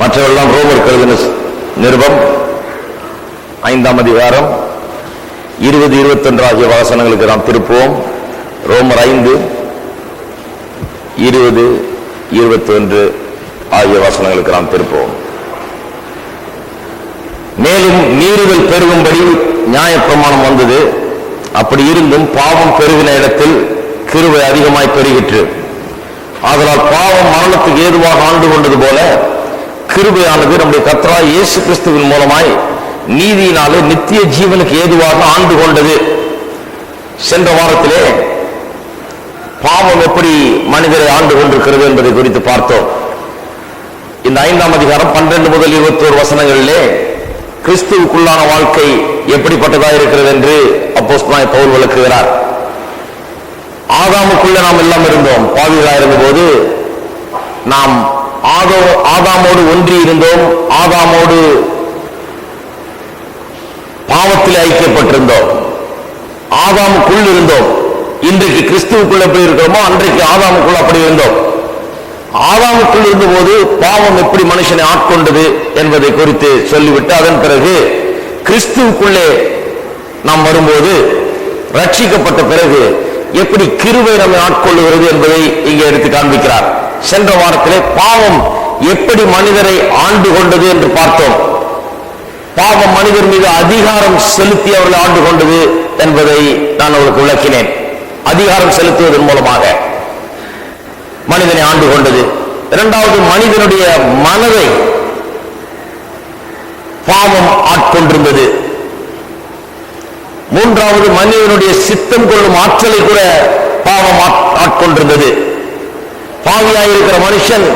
மற்றவெல்லாம் ரோமர் எழுதின நிருபம் 5ஆம் அதிகாரம் 20, 21 ஆகிய வசனங்களுக்கு நாம் திருப்புவோம். ரோமர் 5, 20, 21 ஆகிய வசனங்களுக்கு நாம் திருப்புவோம். மேலும் மீறுதல் பெருகும்படி நியாயப்பிரமாணம் வந்தது. அப்படி இருந்தும் பாவம் பெருகின இடத்தில் கிருபை அதிகமாய் பெருகிற்று. ஆதலால் பாவம் மரணத்துக்கு ஏதுவாக ஆண்டு கொண்டது போல கிருபையானது நம்முடைய கர்த்தராகிய இயேசு கிறிஸ்துவின் மூலமாய் நீதியினாலே நித்திய ஜீவனுக்கு ஏதுவாக ஆண்டு கொண்டது. சென்ற வாரத்திலே பாவம் எப்படி மனிதரை ஆண்டு கொண்டிருக்கிறது என்பதை குறித்து பார்த்தோம். இந்த 5ஆம் அதிகாரம் 12 முதல் 21 வசனங்களிலே கிறிஸ்துவுக்குள்ளான வாழ்க்கை எப்படிப்பட்டதாக இருக்கிறது என்று அப்போஸ்தலனாகிய பவுல் விளக்குகிறார். ஆதாமுக்குள்ள நாம் எல்லாம் இருந்தோம். பாவிகளாக இருந்தபோது நாம் ஆதாமோடு ஒன்றி இருந்தோம். ஆதாமோடு பாவத்தில் ஐக்கியப்பட்டிருந்தோம். ஆதாமுக்குள் இருந்தோம். இன்றைக்கு கிறிஸ்துவுக்குள் எப்படி இருக்கிறோமோ அன்றைக்கு ஆதாமுக்குள் அப்படி இருந்தோம். ஆதாமுக்குள் இருந்தபோது பாவம் எப்படி மனுஷனை ஆட்கொண்டது என்பதை குறித்து சொல்லிவிட்டு அதன் பிறகு கிறிஸ்துவுக்குள்ளே நாம் வரும்போது ரட்சிக்கப்பட்ட பிறகு எப்படி கிருபை நம்மை ஆட்கொள்ளுகிறது என்பதை இங்கே எடுத்து காண்பிக்கிறார். சென்ற வாரத்திலே பாவம் எப்படி மனிதரை ஆண்டு கொண்டது என்று பார்த்தோம். பாவம் மனிதர் மீது அதிகாரம் செலுத்தி அவர்களை ஆண்டு கொண்டது என்பதை நான் அவர்களுக்கு விளக்கினேன். அதிகாரம் செலுத்துவதன் மூலமாக மனிதனை ஆண்டு கொண்டது. இரண்டாவது, மனிதனுடைய மனதை பாவம் ஆட்கொண்டிருந்தது. மூன்றாவது, மனிதனுடைய சித்தம் கொள்ளும் ஆற்றலை கூட பாவம் ஆட்கொண்டிருந்தது. பாவியாயிருக்கிற மனுஷன்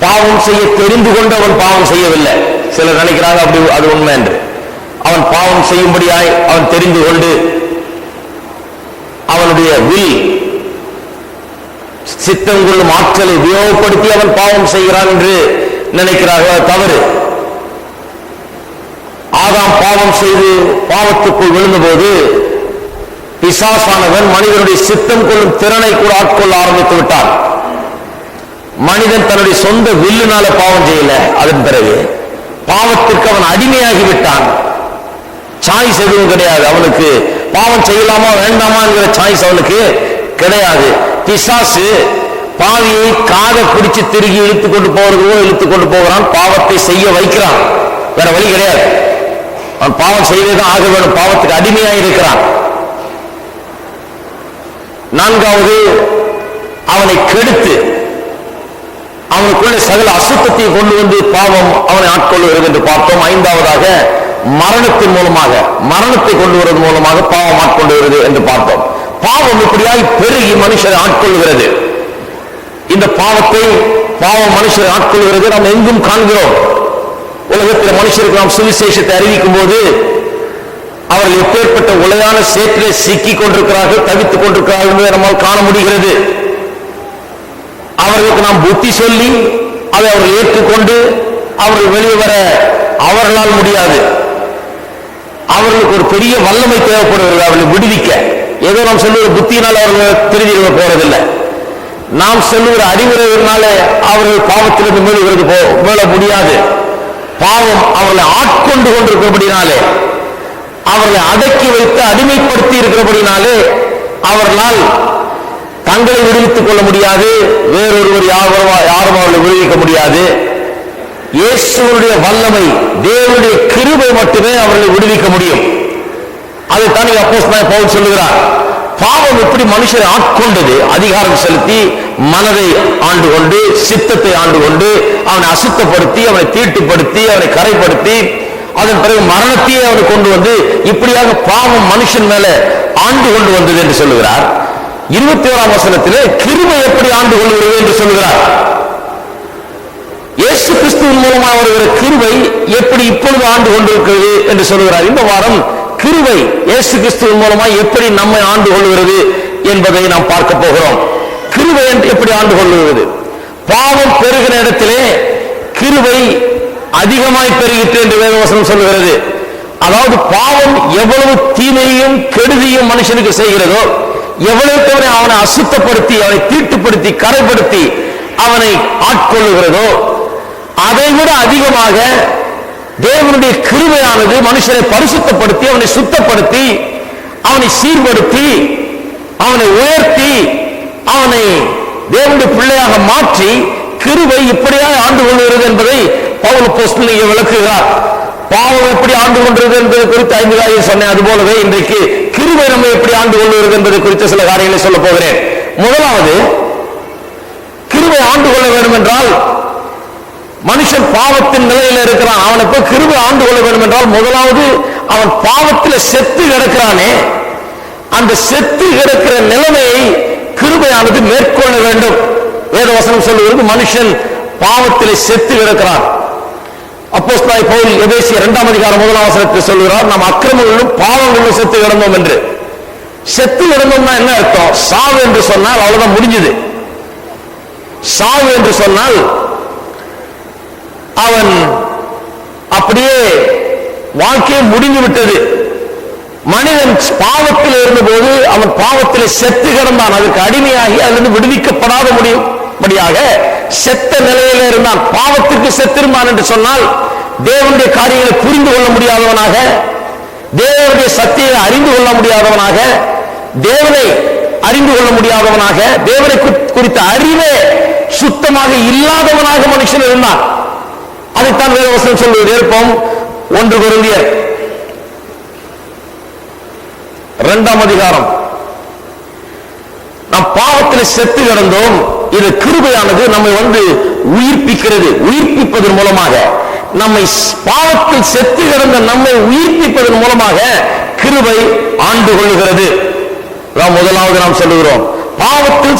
பாவம் செய்ய தெரிந்து கொண்டு அவன் பாவம் செய்யவில்லை. சிலர் நினைக்கிறாங்க அப்படி அது உண்மை என்று. அவன் பாவம் செய்யும்படியாய் அவன் தெரிந்து கொண்டு அவனுடைய வில் சித்தம் கொள்ளும் ஆற்றலை உபயோகப்படுத்தி அவன் பாவம் செய்கிறான் என்று நினைக்கிறார்கள். தவறு. ஆதாம் பாவம் செய்து பாவத்துக்குள் விழுந்தபோது பிசாசானவன் மனிதனுடைய சித்தம் கொள்ளும் திறனை கூட ஆட்கொள்ள ஆரம்பித்து விட்டான். மனிதன் தன்னுடைய சொந்த வில்லுனால பாவம் செய்யல. அதன் பிறகு பாவத்திற்கு அவன் அடிமையாகி விட்டான். சாய்ஸ் எதுவும் கிடையாது அவனுக்கு. பாவம் செய்யலாமா வேண்டாமா என்கிற சாய்ஸ் அவனுக்கு கிடையாது. பிசாசு பாவியை காத பிடிச்சு திருகி இழுத்துக் கொண்டு போகிறான். பாவத்தை செய்ய வைக்கிறான். வேற வழி கிடையாது. அவன் பாவம் செய்வதுதான் ஆக வேண்டும். பாவத்துக்கு அடிமையாக இருக்கிறான். நான்காவது, அவனை கெடுத்து அவனுக்குள்ள சகல அசுத்தத்தை கொண்டு வந்து பாவம் அவனை ஆட்கொள்ளுகிறது என்று பார்த்தோம். ஐந்தாவதாக, மரணத்தின் மூலமாக மரணத்தை கொண்டு வருவதன் மூலமாக பாவம் ஆட்கொள்ளுகிறது என்று பார்த்தோம். பாவம் இப்படியாய் பெருகி மனுஷரை ஆட்கொள்கிறது. இந்த பாவம் மனுஷரை ஆட்கொள்கிறது. நாம் எங்கும் காண்கிறோம். உலகத்தில் மனுஷருக்கு நாம் சுவிசேஷத்தை அறிவிக்கும் போது அவர்கள் எப்பேற்பட்ட உளையான சேற்றிலே சிக்கிக் கொண்டிருக்கிறார்கள், தவித்துக் கொண்டிருக்கிறார்கள் என்பதை நம்மால் காண முடிகிறது. அவர்களுக்கு நாம் புத்தி சொல்லி அதை அவர்கள் ஏற்றுக்கொண்டு அவர்கள் வெளியே வர அவர்களால் முடியாது. அவர்களுக்கு ஒரு பெரிய வல்லமை தேவைப்படுகிறது அவர்களை விடுவிக்க. ஏதோ நாம் சொல்லுகிற புத்தியினால் அவர்கள் திரும்பி போறதில்லை. நாம் சொல்லுகிற அறிவுரையினால அவர்கள் பாவத்திலிருந்து மீள முடியாது. பாவம் அவர்களை ஆட்கொண்டு கொண்டிருக்கிறபடினாலே, அவர்களை அடக்கி வைத்து அடிமைப்படுத்தி இருக்கிறபடினாலே அவர்களால் தங்களை விடுவித்துக் கொள்ள முடியாது. வேறொருவர் யாரும் அவர்களை விடுவிக்க முடியாது. இயேசுவுடைய வல்லமை, தேவனுடைய கிருபை மட்டுமே அவர்களை விடுவிக்க முடியும். அதைத்தான் அப்போஸ்தலனாகிய பவுல் சொல்லுகிறார். பாவம் எப்படி மனுஷரை ஆட்கொண்டது, அதிகாரம் செலுத்தி மனதை ஆண்டு கொண்டு சித்தத்தை ஆண்டு கொண்டு அவனை அசுத்தப்படுத்தி அவனை தீட்டுப்படுத்தி அவனை கரைப்படுத்தி அதன் பிறகு மரணத்தையே அவனை கொண்டு வந்து இப்படியாக பாவம் மனுஷன் மேல ஆண்டு கொண்டு வந்தது என்று சொல்லுகிறார். 21ஆம் வசனத்திலே கிருபை எப்படி ஆண்டு கொள்கிறது என்று சொல்லுகிறார். இயேசு கிறிஸ்துவின் மூலமாக வருகிற கிருபை எப்படி இப்பொழுது ஆண்டு கொண்டிருக்கிறது என்று சொல்லுகிறார். இந்த வாரம் கிருபை இயேசு கிறிஸ்துவின் மூலமாக எப்படி நம்மை ஆண்டு கொள்கிறது என்பதை நாம் பார்க்க போகிறோம். கிருபை எப்படி ஆண்டு கொள்கிறது? பாவம் பெருகிற இடத்திலே கிருபை அதிகமாய் பெருகிற்று என்று வேதவசனம் சொல்லுகிறது. அதாவது பாவம் எவ்வளவு தீமையும் கெடுதியும் மனுஷனுக்கு செய்கிறதோ, எவ்வளவு அவனை அசுத்தப்படுத்தி அவனை தீட்டுப்படுத்தி கரைப்படுத்தி அவனை ஆட்கொள்ளுகிறதோ, அதை விட அதிகமாக தேவனுடைய கிருபையானது மனுஷனை பரிசுத்தப்படுத்தி, அவனை சுத்தப்படுத்தி, அவனை சீர்படுத்தி, அவனை உயர்த்தி, அவனை தேவனுடைய பிள்ளையாக மாற்றி கிருபை இப்படியாக ஆண்டு கொள்கிறது என்பதை பவுல் அப்போஸ்தலன் விளக்குகிறார். பாவம் எப்படி ஆண்டு கொள்கிறது என்பது குறித்து 5 காரியம் சொன்னேன். அதுபோலவே இன்றைக்கு கிருபை நம்ம எப்படி ஆண்டு கொள்கிறது என்பதை குறித்து சில காரியங்களை சொல்ல போகிறேன். முதலாவது, கிருபை ஆண்டு கொள்ள வேண்டும் என்றால் மனுஷன் பாவத்தின் நிலையில இருக்கிறான். அவனுக்கு கிருபை ஆண்டு கொள்ள வேண்டும் என்றால் முதலாவது அவன் பாவத்தில் செத்து கிடக்கிறானே, அந்த செத்து கிடக்கிற நிலைமையை கிருபையானது மேற்கொள்ள வேண்டும். வேதவசனம் சொல்லுகிறது மனுஷன் பாவத்தில் செத்து கிடக்கிறான். அப்போஸ்தலனாகிய பவுல் எபேசியர் 2ஆம் அதிகாரம் 1ஆம் வசனத்தில் சொல்கிறார், நாம் அக்கிரமங்களிலும் பாவங்களிலும் செத்து கிடந்தோம் என்று. செத்து கிடந்தோம்னா என்ன அர்த்தம்? சாவு என்று சொன்னால் அவ்வளவுதான், முடிஞ்சது. சாவு என்று சொன்னால் அவன் அப்படியே வாழ்க்கையை முடிந்து விட்டது. மனிதன் பாவத்தில் இருந்தபோது அவன் பாவத்தில் செத்து கிடந்தான். அதுக்கு அடிமையாகி அதிலிருந்து விடுவிக்கப்படாத முடியும்படியாக செத்த நிலையில இருந்தான். பாவத்துக்கு செத்திருந்தான் என்று சொன்னால் தேவனுடைய காரியங்களை புரிந்து கொள்ள முடியாதவனாக, தேவனுடைய சத்தியத்தை அறிந்து கொள்ள முடியாதவனாக, தேவனை அறிந்து கொள்ள முடியாதவனாக, தேவனை குறித்த அறிவே சுத்தமாக இல்லாதவனாக மனுஷன் இருந்தான். அதைத்தான் வேதவசனம் சொல்வது. ஏற்போம் 1 கொரிந்தியர் 2ஆம் அதிகாரம். நாம் பாவத்தில் செத்து கிடந்தோம். இது கிருபையானது நம்மை உயிர்ப்பிக்கிறது. உயிர்ப்பிப்பதன் மூலமாக நம்மை, பாவத்தில் செத்து கிடந்த நம்மை உயிர்ப்பிப்பதன் மூலமாக கிருபை ஆண்டு கொள்ளுகிறது. முதலாவது நாம் சொல்லுகிறோம், பாவத்தில்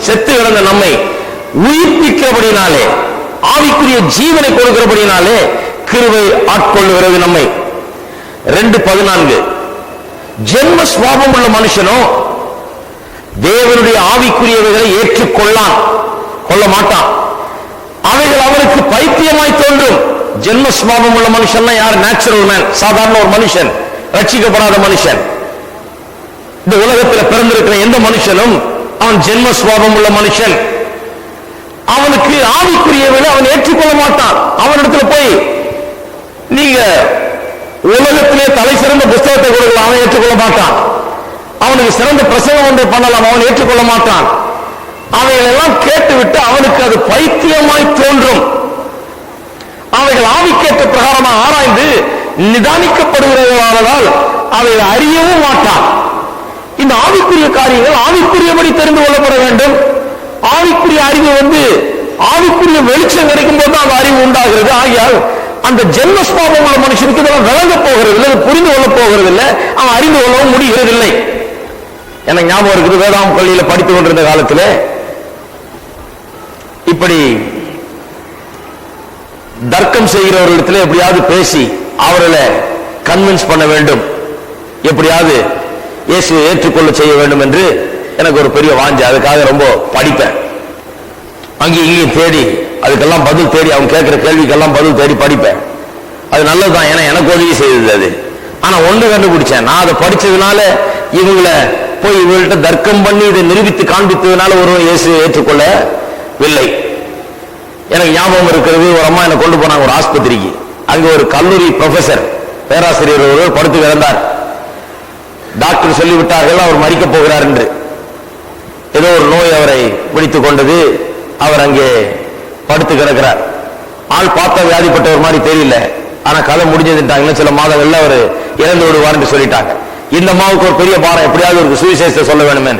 செத்து கிடந்த நம்மை உயிர்ப்பிக்கிறபடினாலே, ஆவிக்குரிய ஜீவனை கொடுக்கிறபடினாலே கிருபை ஆட்கொள்ளுகிறது நம்மை. 2:14 ஜென்ம சுபாவம் உள்ள மனுஷனோ தேவனுடைய ஆவிக்குரியவைகளை கொள்ள மாட்டான். அவைகள் அவருக்கு பைத்தியமாய் தோன்றும். ஜென்ம சுபாவம் உள்ள மனுஷன் யார்? நேச்சுரல் மேன், சாதாரண ஒரு மனுஷன், ரட்சிக்கப்படாத மனுஷன். இந்த உலகத்தில் பிறந்திருக்கிற எந்த மனுஷனும் அவன் ஜென்ம சுபாவம் உள்ள மனுஷன். அவனுக்கு ஆவிக்குரியவைகளை அவன் ஏற்றுக்கொள்ள மாட்டான். அவனிடத்துல போய் நீங்க உலகத்திலே தலை சிறந்த புத்தகத்தை கொடுக்கலாம், அவன் ஏற்றுக்கொள்ள மாட்டான். அவனுக்கு சிறந்த பிரசங்கம் ஒன்றை பண்ணலாம், அவன் ஏற்றுக்கொள்ள மாட்டான். அவைகளெல்லாம் கேட்டுவிட்டு அவனுக்கு அது பைத்தியமாய் தோன்றும். அவைகள் ஆவிக்கேற்ற பிரகாரமாக ஆராய்ந்து நிதானிக்கப்படுகிறதால் அவைகளை அறியவும் மாட்டான். இந்த ஆவிக்குரிய காரியங்கள் ஆவிக்குரியபடி தெரிந்து கொள்ளப்பட வேண்டும். ஆவிக்குரிய அறிவு ஆவிக்குரிய வெளிச்சம் கிடைக்கும் போது அந்த அறிவு உண்டாகிறது. ஆகியால் அந்த ஜென்மஸ்பாவம் உள்ள மனுஷனுக்கு இதெல்லாம் விளங்க போகிறதில்லை, புரிந்து கொள்ள போகிறதில்லை, அவன் அறிந்து கொள்ளவும் முடிகிறதில்லை. எனக்கு ஞாபகம் இருக்குது, வேதாம் பள்ளியில படித்துக் கொண்டிருந்த காலத்தில் இப்படி தர்க்கம் செய்கிறவர்களிடத்தில் எப்படியாவது பேசி அவர்களை கன்வின்ஸ் பண்ண வேண்டும், எப்படியாவது இயேசுவை ஏற்றுக்கொள்ள செய்ய வேண்டும் என்று எனக்கு ஒரு பெரிய வாஞ்சை. அதுக்காக ரொம்ப படிப்பேன், அங்கேயும் இங்கேயும் தேடி, அதுக்கெல்லாம் பதில் தேடி, அவங்க கேட்கிற கேள்விக்கெல்லாம் பதில் தேடி படிப்பேன். அது நல்லதுதான், ஏன்னா எனக்கு உதவி செய்தது அது. ஆனா ஒன்று கண்டுபிடிச்சேன், நான் அதை படிச்சதுனால இவங்களை போய் இவங்கள்ட்ட தர்க்கம் பண்ணி இதை நிரூபித்து காண்பித்ததுனால ஒருவன் இயேசுவை ஏற்றுக்கொள்ளவில்லை. எனக்கு ஞாபகம் இருக்கிறது, ஒரு அம்மா என்னை கொண்டு போனாங்க ஒரு ஆஸ்பத்திரிக்கு. அங்க ஒரு கல்லூரி ப்ரொஃபசர், பேராசிரியர் ஒருவர் படுத்து கிடந்தார். டாக்டர் சொல்லிவிட்டார்கள் அவர் மரிக்க போகிறார் என்று. ஏதோ ஒரு நோய் அவரை பிடித்துக் கொண்டது, அவர் அங்கே படுத்து கிடக்கிறார். ஆள் பார்த்தா வியாதிப்பட்டவர் மாதிரி தெரியல, ஆனா கதை முடிஞ்சதுட்டாங்க. சில மாதங்கள்ல அவர் இறந்து விடுவார் என்று சொல்லிட்டாங்க. இந்த அம்மாவுக்கு ஒரு பெரிய பாரம், எப்படியாவது ஒரு சுவிசேஷத்தை சொல்ல வேணுமே.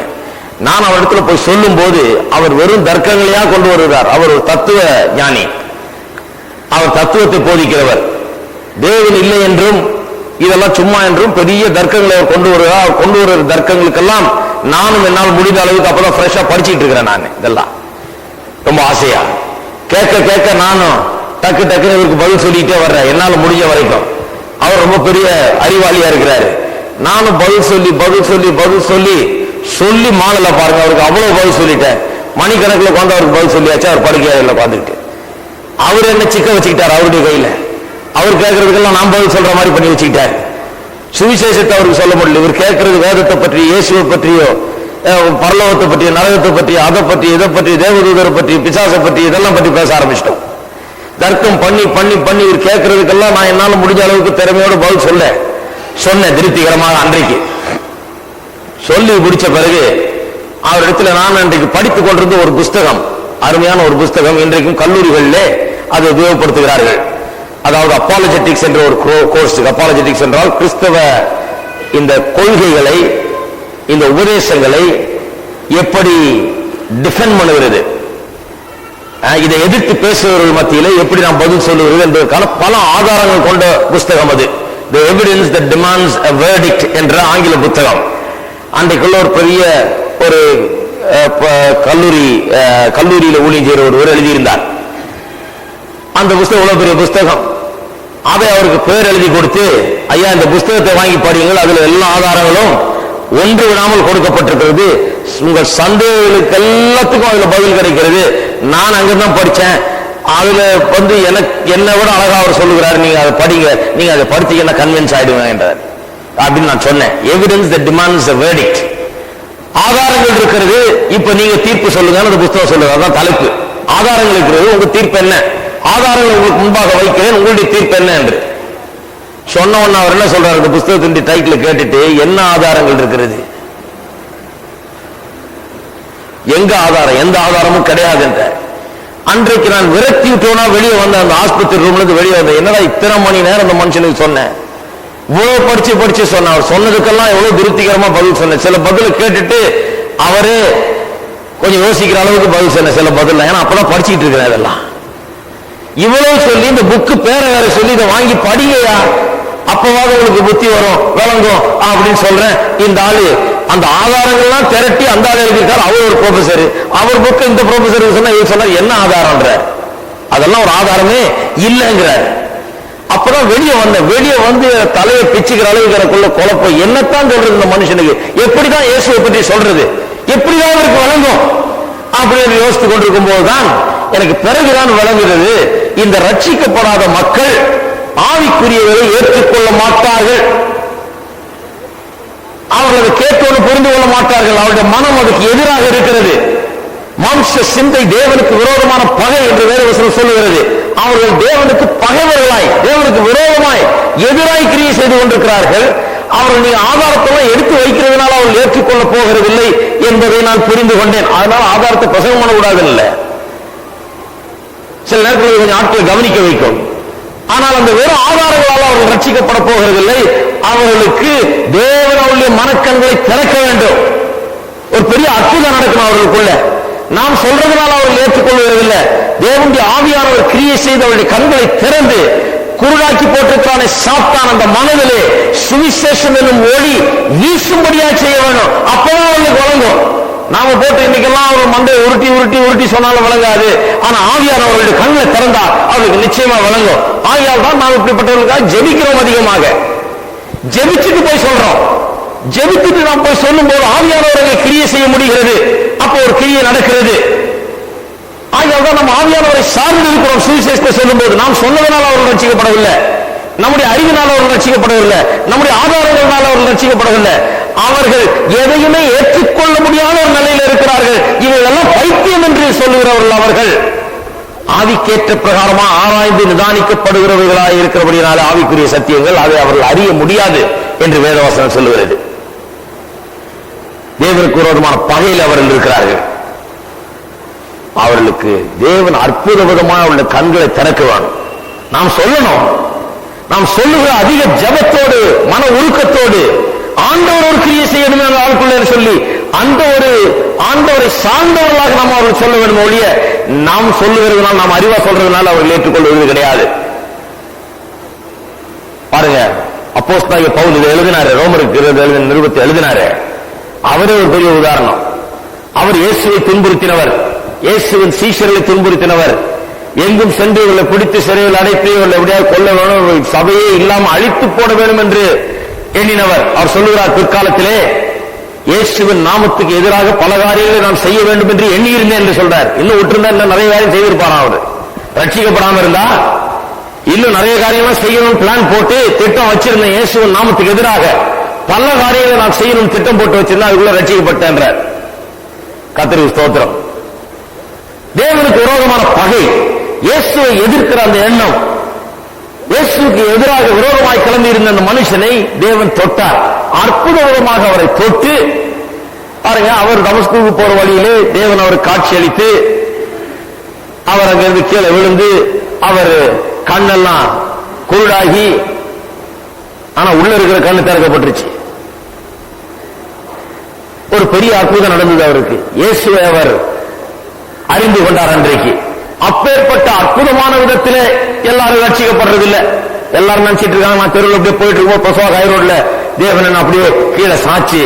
நான் அவரிடத்துல போய் சொல்லும் போது அவர் வெறும் தர்க்கங்களையா கொண்டு வருகிறார். அவர் ஒரு தத்துவ ஞானி, அவர் தத்துவத்தை போதிக்கிறவர். தேவன் இல்லை என்றும் இதெல்லாம் சும்மா என்றும் பெரிய தர்க்கங்களை அவர் கொண்டு வருகிறார். அவர் கொண்டு வருகிற தர்க்கங்களுக்கெல்லாம் நானும் என்னால் முடிந்த அளவுக்கு அப்பதான் ஃப்ரெஷ்ஷா படிச்சுட்டு இருக்கிறேன். நான் இதெல்லாம் ரொம்ப ஆசையா கேட்க கேட்க நானும் டக்கு டக்குன்னு இவருக்கு பதில் சொல்லிட்டே வர்றேன், என்னால முடிஞ்ச வரைக்கும். அவர் ரொம்ப பெரிய அறிவாளியா இருக்கிறாரு. நானும் பதில் சொல்லி மாடல பாருங்க, அவருக்கு அவ்வளவு பதில் சொல்லிட்டேன். மணிக்கணக்கில் கொண்டு அவருக்கு பதில் சொல்லியாச்சு. அவர் படுக்கையில பார்த்துக்கிட்டு அவர் என்ன சிக்க வச்சுக்கிட்டார் அவருடைய கையில. அவர் கேட்கறதுக்கெல்லாம் நான் பதில் சொல்ற மாதிரி பண்ணி வச்சுக்கிட்டாரு. சுவிசேஷத்தை அவருக்கு சொல்ல முடியல. இவர் கேட்கறது வேதத்தை பற்றி, இயேசுவை பற்றியோ, பரலோகத்தை பற்றியோ, நரகத்தை பற்றியோ, அதை பற்றி, இதை பற்றி, தேவதூதரை பற்றி, பிசாசை பற்றி, இதெல்லாம் பற்றி பேச ஆரம்பிச்சிட்டோம். தர்க்கம் பண்ணி பண்ணி பண்ணி இவர் கேட்கறதுக்கெல்லாம் நான் என்னால முடிஞ்ச அளவுக்கு திறமையோட பதில் சொன்னேன் திருப்திகரமாக. அன்றைக்கு சொல்லி முடிச்ச பிறகு அவரிடத்துல நான் அன்றைக்கு படித்துக் கொண்டிருந்த ஒரு புஸ்தகம், அருமையான ஒரு புஸ்தகம், இன்றைக்கும் கல்லூரிகளிலே அதை உபயோகப்படுத்துகிறார்கள். அதாவது அப்பாலஜெட்டிக்ஸ் என்ற ஒரு கோர்ஸ். அப்பாலஜெட்டிக்ஸ் என்றால் கிறிஸ்தவ இந்த கொள்கைகளை, இந்த உபதேசங்களை எப்படி டிஃபெண்ட் பண்ணுகிறது, இதை எதிர்த்து பேசுபவர்கள் மத்தியிலே எப்படி நாம் பதில் சொல்லுவது என்பதற்கான பல ஆதாரங்கள் கொண்ட புஸ்தகம் அது. The Evidence That Demands a Verdict என்ற ஆங்கில புத்தகம். அன்றைக்குள்ள ஒரு பெரிய ஒரு கல்லூரியில ஊழியம் செய்கிற ஒருவர் எழுதியிருந்தார். அந்த புஸ்தகம் இவ்வளவு பெரிய புஸ்தகம். அதை அவருக்கு பேர் எழுதி கொடுத்து, ஐயா இந்த புஸ்தகத்தை வாங்கி படியுங்கள், அதுல எல்லா ஆதாரங்களும் ஒன்று விடாமல் கொடுக்கப்பட்டிருக்கிறது, உங்கள் சந்தேகங்களுக்கு எல்லாத்துக்கும் அதுல பதில் கிடைக்கிறது. நான் அங்கதான் படிச்சேன், அதுல எனக்கு என்னை விட அழகா அவர் சொல்லுகிறார், நீங்க அதை படிங்க, நீங்க அதை படிச்சீங்கன்னா கன்வின்ஸ் ஆயிடுவேன் என்றார். அப்படின்னு நான் சொன்னேன். Evidence that demands a verdict. ஆதாரங்கள் இருக்கிறது, இப்ப நீங்க தீர்ப்பு சொல்லுங்க. அந்த புத்தகம் சொல்லுங்க, அதான் தலைப்பு. ஆதாரங்கள் இருக்கிறது, உங்க தீர்ப்பு என்ன? ஆதாரங்கள் உங்களுக்கு முன்பாக வைக்கிறேன், உங்களுடைய தீர்ப்பு என்ன என்று சொன்ன உடனே அவர் என்ன சொல்றாரு, இந்த புத்தகத்தின் டைட்டில் கேட்டுட்டு, என்ன ஆதாரங்கள் இருக்கிறது, எங்க ஆதாரம், எந்த ஆதாரமும் கிடையாது என்ற. அன்றைக்கு நான் விரக்தி விட்டோனா வெளியே வந்த அந்த ஆஸ்பத்திரி ரூம்ல இருந்து வெளியே வந்தேன். என்னடா இத்தனை மணி நேரம் அந்த மனுஷனுக்கு சொன்னேன், இவ்வளவு படிச்சு சொன்ன, அவர் சொன்னதுக்கெல்லாம் எவ்வளவு திருப்திகரமா பதில் சொன்னேன். சில பதில கேட்டுட்டு அவரே கொஞ்சம் யோசிக்கிற அளவுக்கு பதில் சொன்ன சில பதில், ஏன்னா அப்பதான் படிச்சுட்டு இருக்கிறேன். இதெல்லாம் இவ்வளவு சொல்லி இந்த புக்கு பேரை வேற சொல்லி இதை வாங்கி படிங்கயா, அப்பவாது உங்களுக்கு புத்தி வரும், விளங்கும் அப்படின்னு சொல்றேன். இந்த ஆளு அந்த ஆதாரங்கள்லாம் திரட்டி அந்த ஆளு எழுதியிருக்காரு. அவர் ஒரு ப்ரொஃபசர், அவர் புக்கு இந்த ப்ரொஃபசர் சொன்னா இவர் சொன்னார் என்ன ஆதாரம்ன்ற, அதெல்லாம் ஒரு ஆதாரமே இல்லைங்கிறார். அப்பதான் வெளியே வந்து தலையை பிச்சுக்கிற அளவுக்கு எனக்குள்ள குழப்பம். என்னத்தான் சொல்றது இந்த மனுஷனுக்கு, எப்படிதான் இயேசுவை பற்றி சொல்றது, எப்படிதான் அவருக்கு வழங்கும் அப்படின்னு யோசித்து கொண்டிருக்கும் போதுதான் எனக்கு பிறகுதான் விளங்குகிறது, இந்த ரட்சிக்கப்படாத மக்கள் ஆவிக்குரியவரை ஏற்றுக்கொள்ள மாட்டார்கள், அவர்கள் அதை கேட்டோடு புரிந்து கொள்ள மாட்டார்கள், அவருடைய மனம் அதுக்கு எதிராக இருக்கிறது. மாம்ச சிந்தை தேவனுக்கு விரோதமான பகை என்று வேதவசனம் சொல்லுகிறது. அவர்கள் தேவனுக்கு பகைவர்களாய், தேவனுக்கு விரோதமாய், எதிராய் கிரியை செய்து கொண்டிருக்கிறார்கள். அவர்கள் நீங்க ஆதாரத்தெல்லாம் எடுத்து வைக்கிறதுனால அவர்கள் ஏற்றுக்கொள்ள போகிறதில்லை என்பதை நான் புரிந்து கொண்டேன். அதனால ஆதாரத்தை பிரசவம் பண்ணக்கூடாது இல்லை, சில நேரத்தில் கொஞ்சம் ஆட்களை கவனிக்க வைக்கும். ஆனால் அந்த வெறும் ஆதாரங்களால் அவர்கள் ரட்சிக்கப்பட போகிறதில்லை. அவர்களுக்கு தேவன் அவருடைய மனக்கண்களை திறக்க வேண்டும். ஒரு பெரிய அற்புதம் நடக்கணும் அவர்களுக்குள்ள. நாம் சொல்றதுனால அவர்கள் ஏற்றுக்கொள்வதில்லை. தேவனுடைய ஆவியானவர் கிரியை செய்து அவருடைய கண்களை திறந்து குருடாக்கி போட்டிருக்கான சாத்தான் அந்த மனதிலே சுவிசேஷம் என்னும் ஒளி வீசும்படியா செய்ய வேண்டும். அப்பதான் அவர்களுக்கு வழங்கும். நாம போட்டு இன்னைக்கெல்லாம் அவர் மண்டையை உருட்டி சொன்னாலும் விளங்காது. ஆனா ஆவியானவர்களுடைய கண்ணை திறந்தா அவர்களுக்கு நிச்சயமா விளங்கும். ஆகையால் தான் நாம் இப்படிப்பட்டவர்களுக்காக ஜெபிக்கிறோம். அதிகமாக ஜெபிச்சுட்டு போய் சொல்றோம். ஜெபித்துட்டு நாம் போய் சொல்லும் போது ஆவியானவர்கள் கிரியை செய்ய முடிகிறது. அப்போ ஒரு கிரியை நடக்கிறது. ஆகையால் தான் நம்ம ஆவியானவரை சார்ந்து இருக்கிறோம். சுவிசேஷத்தை சொல்லும் போது நாம் சொன்னதனால் அவர்கள் ரட்சிக்கப்படவில்லை, நம்முடைய அறிவினால் அவர்கள் ரட்சிக்கப்படவில்லை, நம்முடைய ஆதாரங்களால் அவர்கள் ரட்சிக்கப்படவில்லை. அவர்கள் எதையுமே ஏற்றுக்கொள்ள முடியாத ஒரு நிலையில் இருக்கிறார்கள். இவைகளெல்லாம் பைத்தியம் என்று சொல்லுகிறவர்கள். அவர்கள் ஆவிக்கேற்ற பிரகாரமா ஆராய்ந்து நிதானிக்கப்படுகிறவர்களாக இருக்கிறபடினால ஆவிக்குரிய சத்தியங்கள் அதை அவர்கள் அறிய முடியாது என்று வேதவசனம் சொல்லுகிறது. தேவனுக்கு விரோதமான பகையில் அவர்கள் இருக்கிறார்கள். அவர்களுக்கு தேவன் அற்புத விதமாக அவருடைய கண்களை திறக்க வேணும். நாம் சொல்லணும், நாம் சொல்லுகிற அதிக ஜபத்தோடு மன உருக்கத்தோடு ஆண்டவர் ஒரு கிரியை செய்யணுமே அந்த ஆளுக்குள்ளே சொல்லி அந்த ஒரு ஆண்டவரை சார்ந்தவர்களாக நாம் அவர்கள் சொல்ல வேண்டும். ஒழிய நாம் சொல்லுகிறதுனால், நாம் அறிவா சொல்றதுனால அவர்கள் ஏற்றுக்கொள்வது கிடையாது. பாருங்க, அப்போஸ்தலனாகிய பவுல் இதை எழுதினாரு, ரோமருக்கு நிருபத்தை எழுதினாரு. அவரே ஒரு பெரிய உதாரணம். அவர் இயேசுவை துன்புறுத்தினவர், இயேசுவின் சீஷர்களை துன்புறுத்தினவர், எங்கும் சென்று இவர்களை பிடித்து சிறையில் அடைத்து இவர்களை எப்படியாவது கொல்ல வேணும், சபையே இல்லாமல் அழித்து போட வேண்டும் என்று எண்ணினவர். அவர் சொல்லுகிறார், பிற்காலத்திலே இயேசுவின் நாமத்துக்கு எதிராக பல காரியங்களை நாம் செய்ய வேண்டும் என்று எண்ணியிருந்தேன் என்று சொல்றார். இன்னும் விட்டுருந்தா இன்னும் நிறைய காரியம் செய்திருப்பாரா? அவர் ரட்சிக்கப்படாம இருந்தா இன்னும் நிறைய காரியங்கள் செய்யணும் பிளான் போட்டு திட்டம் வச்சிருந்தேன். இயேசுவின் நாமத்துக்கு எதிராக பல காரியங்களை நான் செய்யணும் திட்டம் போட்டு வச்சிருந்தா அதுக்குள்ள ரட்சிக்கப்பட்டேன். கர்த்தருக்கு ஸ்தோத்திரம். தேவனுக்கு விரோதமான பகை, இயேசுவை எதிர்க்கிற அந்த எண்ணம், இயேசுக்கு எதிராக விரோதமாய் கிளம்பி இருந்த அந்த மனுஷனை தேவன் தொட்டார். அற்புதமாக அவரை தொட்டு பாருங்க, அவர் தமஸ்குவுக்கு போற வழியிலே தேவன் அவருக்கு காட்சி அளித்து அவர் அங்கிருந்து கீழே விழுந்து அவர் கண்ணெல்லாம் குருடாகி, ஆனா உள்ள இருக்கிற கண்ணு திறக்கப்பட்டுருச்சு. ஒரு பெரிய அற்புதம் நடந்தது அவருக்கு. இயேசுவை அவர் அறிந்து கொண்டார் அன்றைக்கு. அப்பேற்பட்ட அற்புதமான விதத்திலே எல்லாரும் ரட்சிக்கப்படுறதில்லை. எல்லாரும் நினைச்சிட்டு இருக்காங்க, நான் தெருவில் அப்படியே போயிட்டு இருக்கோம், பசுவா ஹை ரோட்ல தேவன் அப்படியே கீழே சாட்சி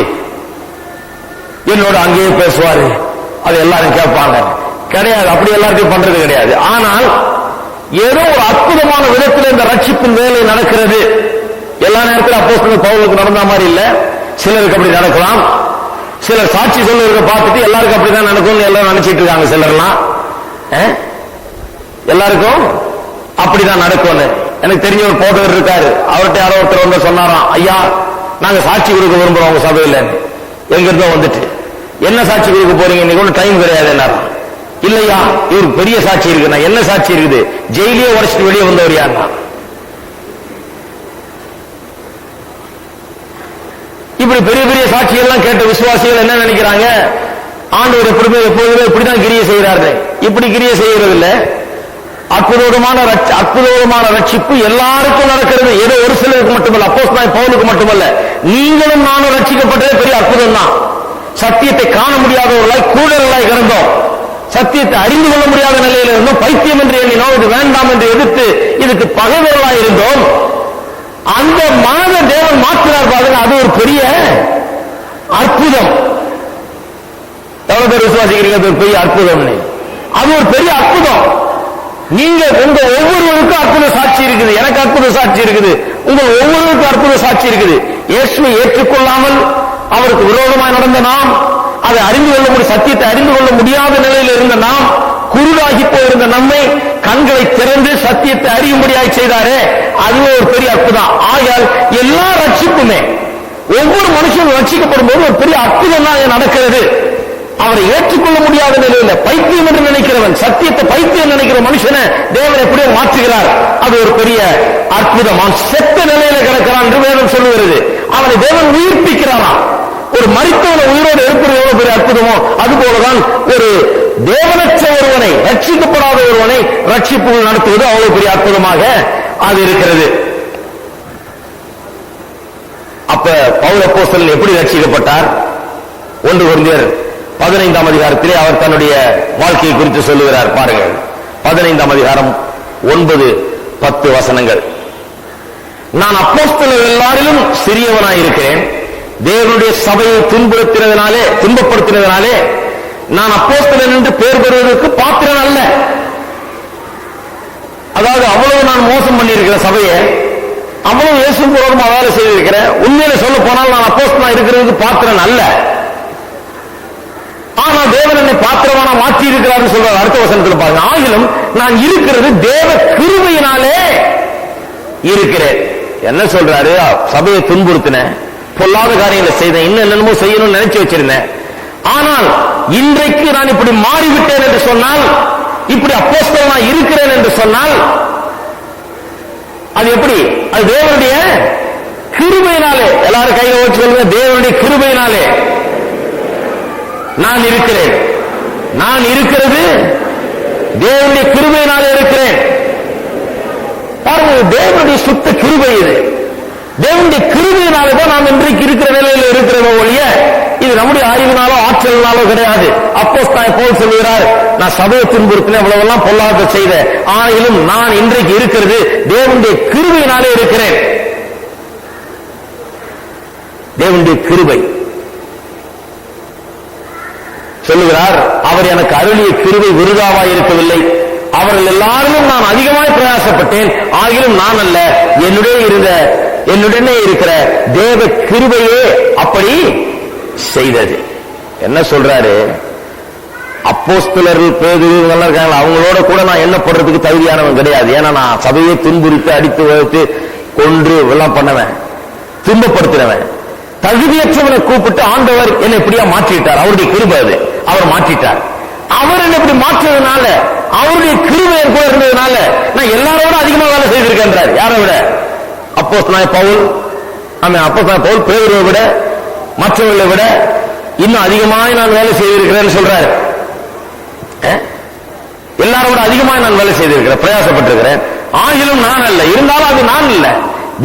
என்னோட அங்கேயே பேசுவாரு, அது எல்லாரும் கேட்பாங்க. கிடையாது, அப்படி எல்லாத்தையும் பண்றது கிடையாது. ஆனால் ஏதோ ஒரு அற்புதமான விதத்தில் இந்த ரட்சிப்பின் வேலை நடக்கிறது. எல்லா நேரத்தில் அப்போஸ்தலர் பவுலுக்கு நடந்த மாதிரி இல்ல, சிலருக்கு அப்படி நடக்கலாம். சிலர் சாட்சி சொல்லுறத பார்த்துட்டு எல்லாருக்கும் அப்படிதான் நடக்கும்னு எல்லாரும் நினைச்சிட்டு இருக்காங்க. சிலர்லாம் எல்லாருக்கும் அப்படிதான் நடக்கும்னு. எனக்கு தெரிஞ்ச ஒரு போட்டவர் இருக்காரு, அவர்கிட்ட யாரோ ஒருத்தர் வந்து சொன்னாராம், ஐயா நாங்க சாட்சி கொடுக்க விரும்புறோம் உங்க சபையில. எங்க இருந்தோ வந்துட்டு என்ன சாட்சி கொடுக்க போறீங்க, இன்னைக்கு ஒன்றும் டைம் கிடையாது என்ன. இல்லையா இவருக்கு பெரிய சாட்சி இருக்குண்ணா. என்ன சாட்சி இருக்குது? ஜெயிலே உடைச்சிட்டு வெளியே வந்தவர் யாருன்னா. இப்படி பெரிய பெரிய சாட்சியெல்லாம் கேட்ட விசுவாசிகள் என்ன நினைக்கிறாங்க, ஆண்டவர் எப்பொழுதுமே இப்படிதான் கிரியை செய்கிறாரு. இப்படி கிரியை செய்யறது இல்ல. அற்புதமான ரட்சிப்பு எல்லாருக்கும் நடக்கிறது. ஏதோ ஒரு சிலருக்கு மட்டுமல்ல, அப்போஸ்தலர் பவுலுக்கு மட்டுமல்ல, நீங்களும் நானும் ரட்சிக்கப்பட்டதே பெரிய அற்புதம் தான். சத்தியத்தை காண முடியாதவர்களாய் கூடலாய் கிடந்தோம், சத்தியத்தை அறிந்து கொள்ள முடியாத நிலையில் இருந்தோம், பைத்தியம் என்று எண்ணினோம், இது வேண்டாம் என்று எதிர்த்து இதுக்கு பகைவர்களாய் இருந்தோம். அந்த மனதை தேவன் மாற்றினார் பாருங்க, அது ஒரு பெரிய அற்புதம். எவ்வளவு பேர் விசுவாசிக்கிறீங்க அது ஒரு பெரிய அற்புதம்? அது ஒரு பெரிய அற்புதம். நீங்க உங்க ஒவ்வொருவருக்கும் அற்புத சாட்சி இருக்குது, எனக்கு அற்புத சாட்சி இருக்குது, உங்கள் ஒவ்வொருவருக்கும் அற்புத சாட்சி இருக்குது. இயேசுவை ஏற்றுக்கொள்ளாமல் அவருக்கு விரோதமாய் நடந்த நாம், அதை அறிந்து கொள்ள முடியும், சத்தியத்தை அறிந்து கொள்ள முடியாத நிலையில் இருந்த நாம், குருடாகி போயிருந்த நம்மை கண்களை திறந்து சத்தியத்தை அறியும்படியாய் செய்தாரே, அதுவே ஒரு பெரிய அற்புதம். ஆகையால் எல்லா ரட்சிப்புமே ஒவ்வொரு மனுஷனும் ரட்சிக்கப்படும் போது ஒரு பெரிய அற்புதம் தான் நடக்கிறது. அவரை ஏற்றுக்கொள்ள முடியாத நிலையில பைத்தியம் என்று நினைக்கிறவன், சத்தியத்தை பைத்தியம் நினைக்கிற மனுஷனை தேவன் எப்படியோ மாற்றுகிறார். அது ஒரு பெரிய அற்புதம். அவன் செத்த நிலையில கிடக்கிறான் என்று வேதம் சொல்லுகிறது. அவனை தேவன் உயிர்ப்பிக்கிறாராம். ஒரு மரித்தவனை உயிரோடு எழுப்புறது எவ்வளவு பெரிய அற்புதமோ, அதுபோலதான் ஒரு தேவனற்ற ஒருவனை, ரட்சிக்கப்படாத ஒருவனை ரட்சிப்புகள் நடத்துவது அவ்வளவு பெரிய அற்புதமாக அது இருக்கிறது. அப்ப பவுல் அப்போஸ்தலன் எப்படி ரட்சிக்கப்பட்டார்? 1 கொரிந்தியர் 15ஆம் அதிகாரத்திலே அவர் தன்னுடைய வாழ்க்கையை குறித்து சொல்லுகிறார். பாருங்கள், 15ஆம் அதிகாரம் 9-10 வசனங்கள். நான் அப்போஸ்தலர் எல்லாரிலும் சிறியவனாயிருக்கிறேன், தேவனுடைய சபையை துன்பப்படுத்தினதினாலே நான் அப்போஸ்தலன் என்று பெயர் பெறுவதற்கு பாத்திரன் அல்ல. அதாவது அவ்வளவு நான் மோசம் பண்ணியிருக்கிற சபையை, அவ்வளவு இயேசு விரோதமா வேலை செய்திருக்கிறேன். உண்மையில சொல்ல போனால் நான் அப்போஸ்தலனா இருக்கிறதுக்கு பாத்திரன் அல்ல. ஆனா தேவன் என்னை பாத்திரமான மாற்றி இருக்கிறார் சொல்றார் அடுத்த வசனத்தில் பாருங்க. ஆகிலும் நான் இருக்கிறது தேவ கிருபையினாலே இருக்கிறேன். என்ன சொல்றாரு? சபையை துன்புறுத்தினேன், பொல்லாத காரியங்களை செய்தேன், இன்னும் என்னென்னமோ செய்யணும்னு நினைச்சு வச்சிருந்தேன். ஆனால் இன்றைக்கு நான் இப்படி மாறிவிட்டேன் என்று சொன்னால், இப்படி அப்போஸ்தலனா இருக்கிறேன் என்று சொன்னால் அது எப்படி? அது தேவனுடைய கிருபையினாலே. எல்லாரும் கையில வச்சு சொல்லுங்க, தேவனுடைய கிருபையினாலே நான் இருக்கிறேன். நான் இருக்கிறது தேவனுடைய கிருபையினாலே இருக்கிறேன். பாருங்க, தேவனுடைய சுத்த கிருபை இது. தேவனுடைய கிருபையினாலே தான் நாம் இன்றைக்கு இருக்கிற நிலையில் இருக்கிற ஒழிய இது நம்முடைய அறிவினாலோ ஆற்றலினாலோ கிடையாது. அப்போஸ்தலன் பவுல் சொல்கிறார், நான் சபையை துன்புறுத்தினேன், இவ்வளவெல்லாம் பொல்லாத செய்தேன், ஆனாலும் நான் இன்றைக்கு இருக்கிறது தேவனுடைய கிருபையினாலே இருக்கிறேன். தேவனுடைய கிருபை சொல்லுகிறார், அவர் எனக்கு அருளிய கிருபை விருதாவாய் இருக்கவில்லை, அவர்கள் எல்லாரும் நான் அதிகமாய் பிரயாசப்பட்டேன், ஆகிலும் நான் அல்ல, என்னுடனே இருக்கிற தேவ கிருபையே அப்படி செய்தது. என்ன சொல்றாரு? அப்போஸ்தலர்கள் பேதுரு நல்லா இருக்காங்க, அவங்களோட கூட நான் என்ன பண்றதுக்கு தகுதியானவன் கிடையாது. ஏன்னா நான் சபையை துன்புறுத்தி அடித்து வளர்த்து கொன்று எல்லாம் பண்ணவன், துன்பப்படுத்தினவன். தகுதியற்றவனை கூப்பிட்டு ஆண்டவர் என்னை இப்படியா மாற்றிட்டார். அவருடைய கிருபை அது, அவர் மாற்றிட்டார். அவர் என்னை இப்படி மாற்றுறதுனால அவருடைய கிருபை என் கூட இருந்ததுனால நான் எல்லாரோட அதிகமா வேலை செய்திருக்கேன்றார். யாரை விட? அப்போஸ்தலனாகிய பவுல். அப்போஸ்தலனாகிய பவுல் பேதுருவை விட, மற்றவர்களை விட இன்னும் அதிகமாக நான் வேலை செய்திருக்கிறேன்னு சொல்றாரு. எல்லாரோட அதிகமாக நான் வேலை செய்திருக்கிறேன், பிரயாசப்பட்டிருக்கிறேன். ஆகிலும் நான் அல்ல, இருந்தாலும் அது நான் இல்ல,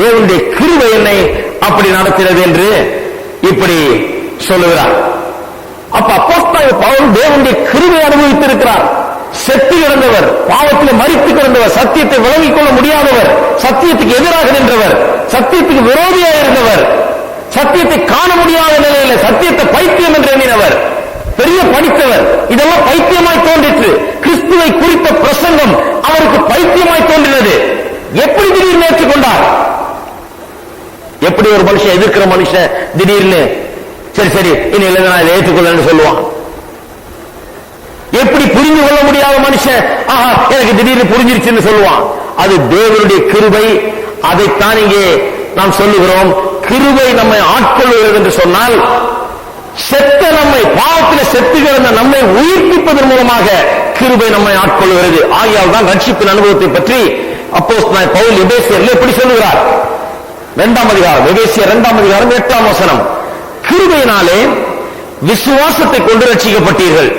தேவனுடைய கிருபை என்னை அப்படி நடத்துகிறது என்று இப்படி சொல்லுகிறார். அப்ப அப்போஸ்தலனாகிய பவுல் தேவனுடைய கிருபை அனுபவித்திருக்கிறார். செத்து கிடந்தவர், பாவத்தில் மரித்து கிடந்தவர், சத்தியத்தை விளங்கிக் கொள்ள முடியாதவர், சத்தியத்துக்கு எதிராக நின்றவர், சத்தியத்துக்கு விரோதியாக இருந்தவர், சத்தியத்தை காண முடியாத நிலையில சத்தியத்தை பைத்தியம் என்று எண்ணினவர், பெரிய படித்தவர். இதெல்லாம் பைத்தியமாய் தோன்றிற்று. கிறிஸ்துவை குறித்த பிரசங்கம் அவருக்கு பைத்தியமாய் தோன்றினது. எப்படி திடீர்னு ஏற்றுக்கொண்டார்? எப்படி ஒரு மனுஷன் எதிர்க்கிற மனுஷன் திடீர்னு சரி சரி இனி இல்லைங்க நான் இதை ஏற்றுக்கொள்ளு சொல்லுவான்? எப்படி புரிந்து கொள்ள முடியாத மனுஷன் ஆஹா எனக்கு திடீர்னு புரிஞ்சிருச்சுன்னு சொல்லுவான்? அது தேவனுடைய கிருபை. அதைத்தான் இங்கே நாம் சொல்லுகிறோம். கிருபை நம்மை ஆட்கொள்கிறது என்று சொன்னால், செத்த நம்மை, பாவத்தில் செத்து கிடந்த நம்மை உயிர்ப்பிப்பதன் மூலமாக கிருபை நம்மை ஆட்கொள்கிறது. ஆகையால் தான் ரட்சிப்பின் அனுபவத்தை பற்றி அப்போஸ்தலனாகிய பவுல் எபேசியரில் எப்படி சொல்லுகிறார்? 2ஆம் அதிகாரம், எபேசியர் 2ஆம் அதிகாரம் 8ஆம் வசனம். கிருபையினாலே விசுவாசத்தை கொண்டு ரட்சிக்கப்பட்டீர்கள்.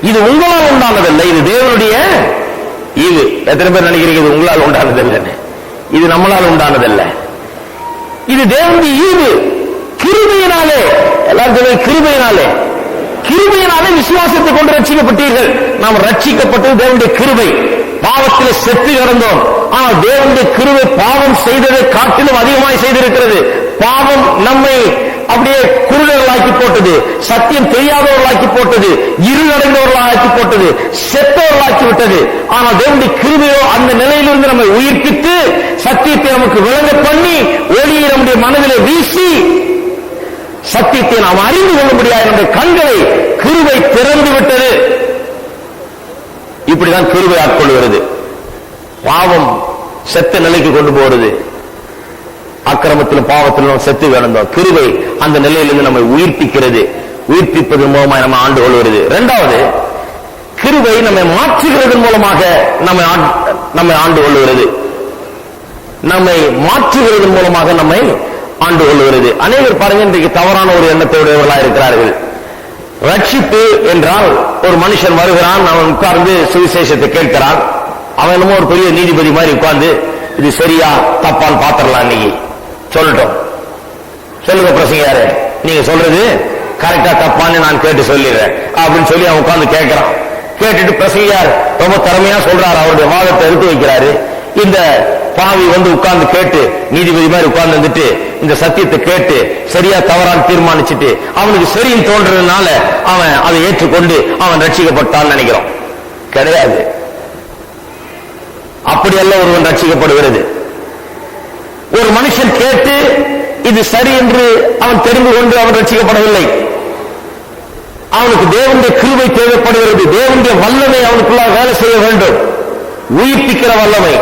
இது உங்களால் உண்டானதல்ல, இது தேவனுடைய ஈவு. எத்தனை பேர் நினைக்கிறீங்க இது உங்களால் உண்டானதல்ல? இது நம்மளால் உண்டானதல்ல, இது தேவனுடைய ஈவு. கிருபையினாலே, எல்லாரும் சொல்லுங்க கிருபையினாலே. கிருபையினாலே விசுவாசத்தை கொண்டு ரட்சிக்கப்பட்டீர்கள். நாம் ரட்சிக்கப்பட்டது தேவனுடைய கிருபை. பாவத்தில் செத்து கிடந்தோம், ஆனால் தேவனுடைய கிருபை பாவம் செய்ததை காட்டிலும் அதிகமாய் செய்திருக்கிறது. பாவம் நம்மை அப்படியே குருடர்களாக்கி போட்டது, சத்தியம் தெரியாதவர்களாக்கி போட்டது, இருளடைந்தவர்களாக்கி போட்டது, செத்தவர்களாக்கி விட்டது. ஆனால் தேவனுடைய கிருபையோ அந்த நிலையிலிருந்து நம்மை உயிர்ப்பித்து சத்தியத்தை நமக்கு விளங்க பண்ணி ஒளியை நம்முடைய மனதிலே வீசி சத்தியத்தை நாம் அறிந்து கொள்ள முடியாது. நம்முடைய கண்களை கிருபை திறந்து விட்டது. இப்படிதான் கிருபை ஆட்கொள்கிறது. பாவம் செத்த நிலைக்கு கொண்டு போகிறது. அக்கிரமத்திலும் பாவத்திலும் செத்து கிடந்தோம். கிருபை அந்த நிலையிலிருந்து நம்மை உயிர்ப்பிக்கிறது. உயிர்ப்பிப்பதன் மூலமாக நம்ம ஆண்டு கொள்கிறது. இரண்டாவது, கிருபை நம்மை மாற்றுகிறதன் மூலமாக நம்மை ஆண்டு கொள்கிறது. நம்மை மாற்றுகிறதன் மூலமாக நம்மை ஆண்டு கொள்கிறது. அனைவர் பாருங்க இன்றைக்கு தவறான ஒரு எண்ணத்தோடையவர்களாக இருக்கிறார்கள். ரட்சிப்பு என்றால் ஒரு மனுஷன் வருகிறான், அவன் உட்கார்ந்து சுவிசேஷத்தை கேட்கிறான். அவன் என்னமோ ஒரு பெரிய நீதிபதி மாதிரி உட்கார்ந்து இது சரியா தப்பான்னு பாத்திரலாம், இன்னைக்கு சொல்லட்டும், சொல்லுங்க பிரசங்கியாரே நீங்க சொல்றது கரெக்டா தப்பான்னு நான் கேட்டு சொல்லிடுறேன் அப்படின்னு சொல்லி அவன் உட்கார்ந்து கேட்கிறான். கேட்டுட்டு பிரசங்கியார் ரொம்ப திறமையா சொல்றாரு, அவருடைய வாதத்தை எடுத்து வைக்கிறாரு. இந்த பாவி வந்து உட்கார்ந்து கேட்டு நீதிபதி மாதிரி உட்கார்ந்து வந்துட்டு இந்த சத்தியத்தை கேட்டு சரியா தவறான்னு தீர்மானிச்சுட்டு அவனுக்கு சரின்னு தோன்றதுனால அவன் அதை ஏற்றுக்கொண்டு அவன் ரட்சிக்கப்பட்டான்னு நினைக்கிறோம். கிடையாது, அப்படியல்ல ஒருவன் ரட்சிக்கப்படுகிறது. ஒரு மனுஷன் கேட்டு இது சரி என்று அவன் தெரிந்து கொண்டு அவன் ரட்சிக்கப்படவில்லை. அவனுக்கு தேவனுடைய கிருபை தேவைப்படுகிறது. தேவனுடைய வல்லமை அவனுக்குள்ளாக வேலை செய்ய வேண்டும். உயிர்ப்பிக்கிற வல்லமை,